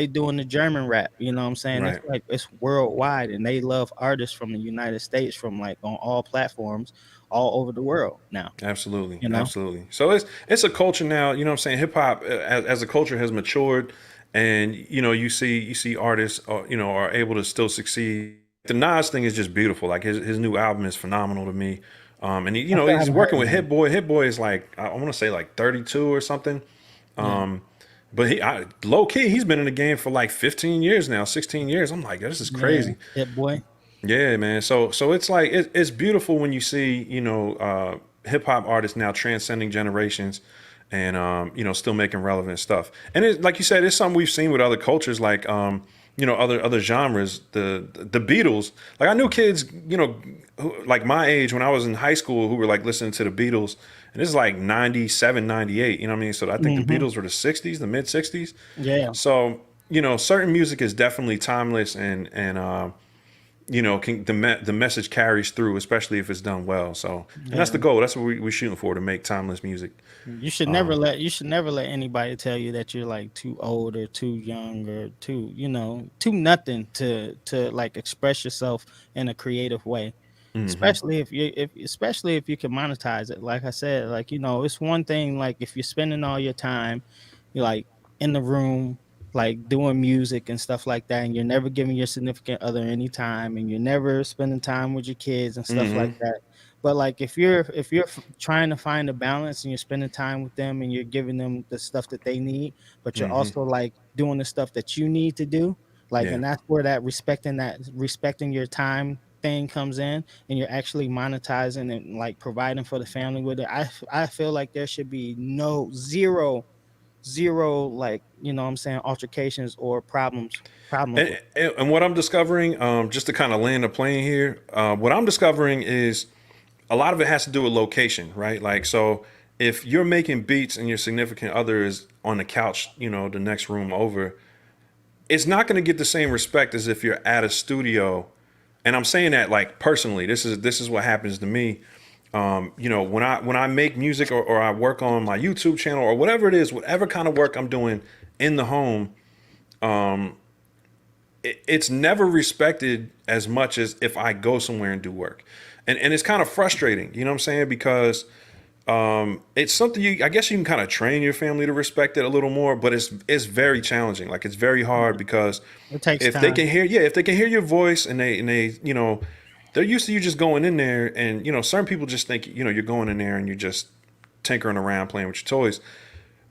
doing the German rap. You know what I'm saying? It's right. like it's worldwide, and they love artists from the United States from like on all platforms all over the world now. Absolutely, You know, absolutely. So it's a culture now. You know what I'm saying? Hip hop as a culture has matured, and you see artists, are able to still succeed. The Nas thing is just beautiful. Like his new album is phenomenal to me. And I still he's haven't heard working of with him. Hit Boy. Hit Boy is like I want to say like 32 or something. Yeah, But low key, he's been in the game for like 15 years now, 16 years. I'm like, this is yeah, crazy. Hit Boy. Yeah, man. So it's like it's beautiful when you see hip hop artists now transcending generations and still making relevant stuff. And it, like you said, it's something we've seen with other cultures, like other genres. The Beatles. Like I knew kids like my age when I was in high school who were like listening to the Beatles, and this is like 97, 98. You know what I mean? So I think the Hmm. Beatles were the '60s, the mid '60s. Yeah, So certain music is definitely timeless and the message carries through, especially if it's done well. So, and that's yeah. the goal. That's what we're shooting for, to make timeless music. You should never let anybody tell you that you're like too old or too young or too nothing to like express yourself in a creative way. Especially if you can monetize it. Like I said, like it's one thing like if you're spending all your time you're like in the room like doing music and stuff like that, and you're never giving your significant other any time, and you're never spending time with your kids and stuff like Hmm. that. But like if you're trying to find a balance and you're spending time with them and you're giving them the stuff that they need, but you're Hmm. also like doing the stuff that you need to do, like, Yeah. and that's where that respecting your time thing comes in, and you're actually monetizing and like providing for the family with it. I feel like there should be no zero, like, what I'm saying, altercations or problems with. And what I'm discovering, just to kind of land the plane here, what I'm discovering is a lot of it has to do with location, right? Like, so if you're making beats and your significant other is on the couch, the next room over, it's not going to get the same respect as if you're at a studio. And I'm saying that like personally, this is what happens to me. When I make music or I work on my YouTube channel or whatever it is, whatever kind of work I'm doing in the home, it's never respected as much as if I go somewhere and do work. And it's kind of frustrating, you know what I'm saying? Because it's something I guess you can kind of train your family to respect it a little more, but it's very challenging. Like it's very hard because It takes if they time. can hear, yeah, if they can hear your voice and they they're used to you just going in there, and certain people just think you're going in there and you're just tinkering around playing with your toys.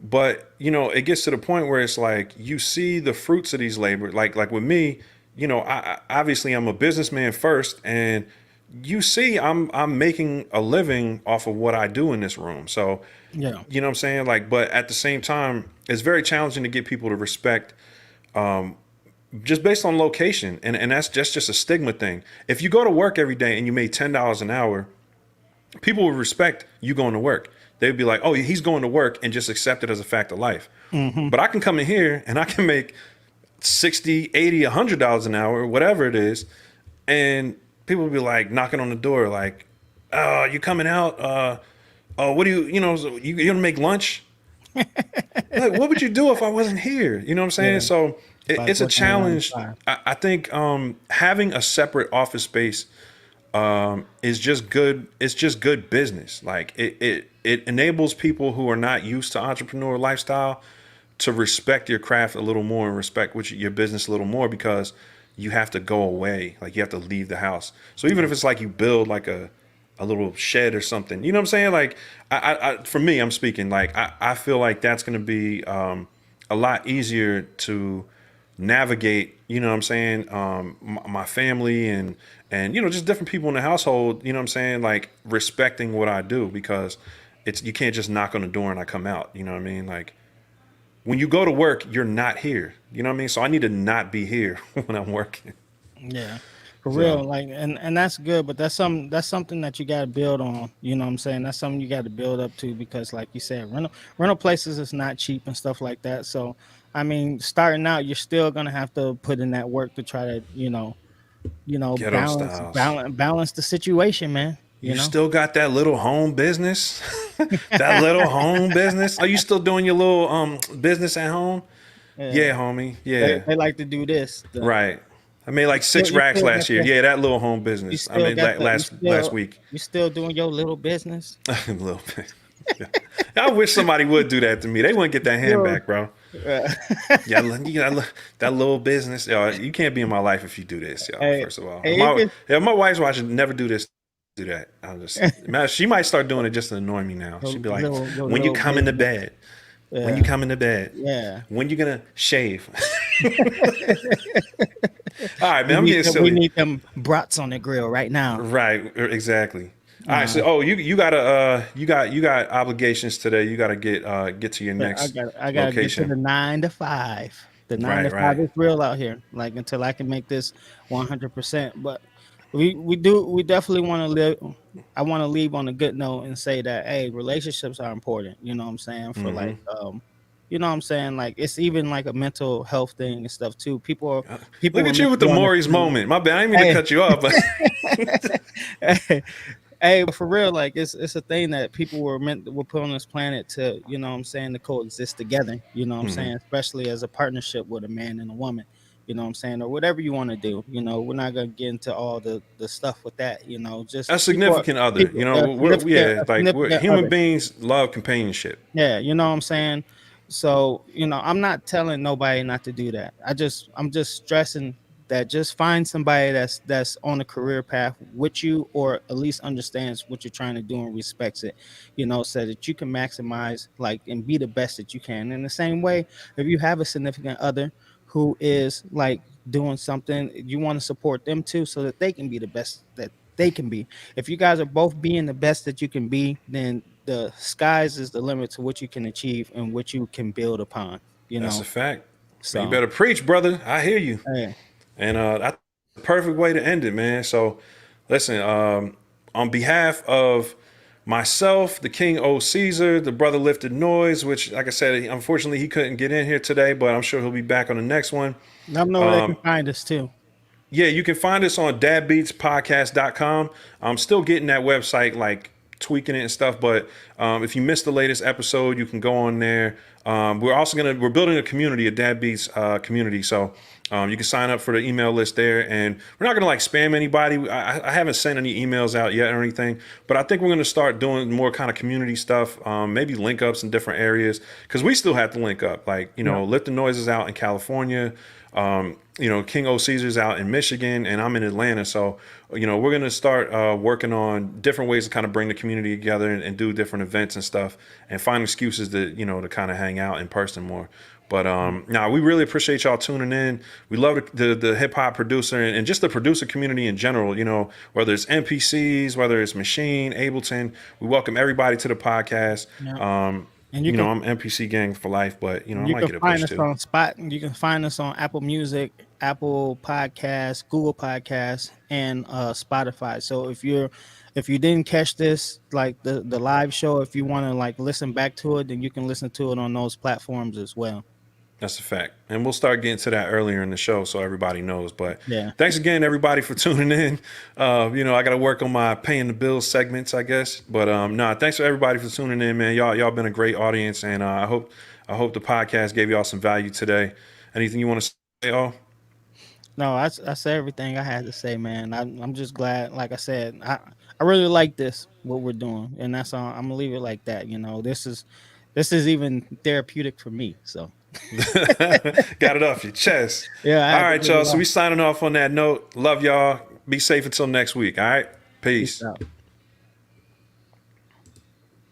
But it gets to the point where it's like you see the fruits of these labor. Like with me, obviously I'm a businessman first, and you see I'm making a living off of what I do in this room. So Yeah. you know what I'm saying? Like, but at the same time, it's very challenging to get people to respect just based on location, and that's just a stigma thing. If you go to work every day and you make $10 an hour, people would respect you going to work. They'd be like, oh, he's going to work, and just accept it as a fact of life. Hmm. But I can come in here and I can make 60, 80, $100 an hour, whatever it is, and people will be like knocking on the door, like, "Oh, you coming out? Oh, what do so you gonna make lunch? Like, what would you do if I wasn't here? You know what I'm saying? Yeah. So Like it's a working around the challenge. clock. I think having a separate office space is just good. It's just good business. Like it enables people who are not used to entrepreneur lifestyle to respect your craft a little more and respect your business a little more, because you have to go away. Like you have to leave the house. So even if it's like you build like a little shed or something, you know what I'm saying? Like for me, I'm speaking like I feel like that's going to be a lot easier to navigate, you know what I'm saying, my family and you know, just different people in the household, you know what I'm saying, like respecting what I do, because it's, you can't just knock on the door and I come out, you know what I mean? Like when you go to work, you're not here, you know what I mean? So I need to not be here when I'm working. Yeah, for So real. Like, and that's good, but that's something that you got to build on. You know what I'm saying? That's something you got to build up to, because, like you said, rental places is not cheap and stuff like that. So, I mean, starting out, you're still gonna have to put in that work to try to, ghetto styles. balance the situation, man. You still got that little home business? That little home business? Are you still doing your little business at home? Yeah, Yeah, homie. they, Yeah. they like to do this. Right. I made like six You racks still last got year. the, Yeah, that little home you business. I still mean, got the, last week. you still doing your little business. A little bit. Yeah. I wish somebody would do that to me. They wouldn't get that hand Yo, back, bro. uh, Yeah, that little business. Yo, you can't be in my life if you do this, yo. hey, First of all, hey, if my wife's watching. Never do this. Do that. I'll just. Man, she might start doing it just to annoy me now. She'd be like, your "When you little come into business. bed, when you Yeah, come into bed, yeah. when you gonna shave?" All right, man. We I'm need getting them, we silly. need them brats on the grill right now. Right, exactly. All right, Uh, so you gotta you got obligations today. You gotta get to your yeah, next I gotta get to location. the 9 to 5. The nine Right, to five right. is real out here. Like, until I can make this 100%. But we definitely want to live. I want to leave on a good note and say that, hey, relationships are important. You know what I'm saying? For like, Hmm. you know what I'm saying? Like, it's even like a mental health thing and stuff too. People Look were at you meant to with the be on this Maury's planet. moment. My bad. I didn't mean to Hey, cut you off, but hey, hey, but for real, like, it's a thing that people were put on this planet to, you know what I'm saying, to coexist together. You know what I'm Mhm. saying? Especially as a partnership with a man and a woman. You know what I'm saying? Or whatever you want to do. We're not gonna get into all the stuff with that. Just A significant other. people, a Yeah, like we're significant human other. beings love companionship. Yeah, you know what I'm saying? So, I'm not telling nobody not to do that. I'm just stressing that just find somebody that's on a career path with you, or at least understands what you're trying to do and respects it, so that you can maximize, like, and be the best that you can. In the same way, if you have a significant other who is like doing something, you want to support them too, so that they can be the best that they can be. If you guys are both being the best that you can be, then the skies is the limit to what you can achieve and what you can build upon. You That's a know, fact. Man, you so better preach, brother. I hear you. hey, And that's the perfect way to end it, man. So, listen, on behalf of myself, the King O Caesar, the brother Lifted Noise, which, like I said, unfortunately he couldn't get in here today, but I'm sure he'll be back on the next one. let them know where they can find us too. Yeah, you can find us on dadbeatspodcast.com. I'm still getting that website, like tweaking it and stuff, but if you missed the latest episode, you can go on there. We're building a community, a Dad Beats community, so you can sign up for the email list there, and we're not gonna like spam anybody. I haven't sent any emails out yet or anything, but I think we're gonna start doing more kind of community stuff, maybe link ups in different areas, because we still have to link up. Like, Yeah. Lift the Noises out in California. King O Caesar's out in Michigan, and I'm in Atlanta. So, we're going to start working on different ways to kind of bring the community together and do different events and stuff, and find excuses to kind of hang out in person more. But we really appreciate y'all tuning in. We love the hip hop producer and just the producer community in general. Whether it's MPCs, whether it's Machine, Ableton, we welcome everybody to the podcast. Yeah. And you can I'm MPC gang for life, but I you might can get a find push us too. on Spot. You can find us on Apple Music, Apple Podcasts, Google Podcasts, and Spotify. So if you didn't catch this, like the live show, if you want to like listen back to it, then you can listen to it on those platforms as well. That's a fact. And we'll start getting to that earlier in the show so everybody knows. But Yeah. thanks again, everybody, for tuning in. I got to work on my paying the bills segments, I guess. But thanks for everybody for tuning in, man. Y'all been a great audience, and I hope the podcast gave y'all some value today. Anything you want to say? Oh, No, I said everything I had to say, man. I'm just glad. Like I said, I really like this what we're doing, and that's all. I'm gonna leave it like that. This is even therapeutic for me. So got it off your chest. yeah, I All had to right, get y'all. it So off. we signing off on that note. Love y'all. Be safe until next week. All right. Peace Peace. out.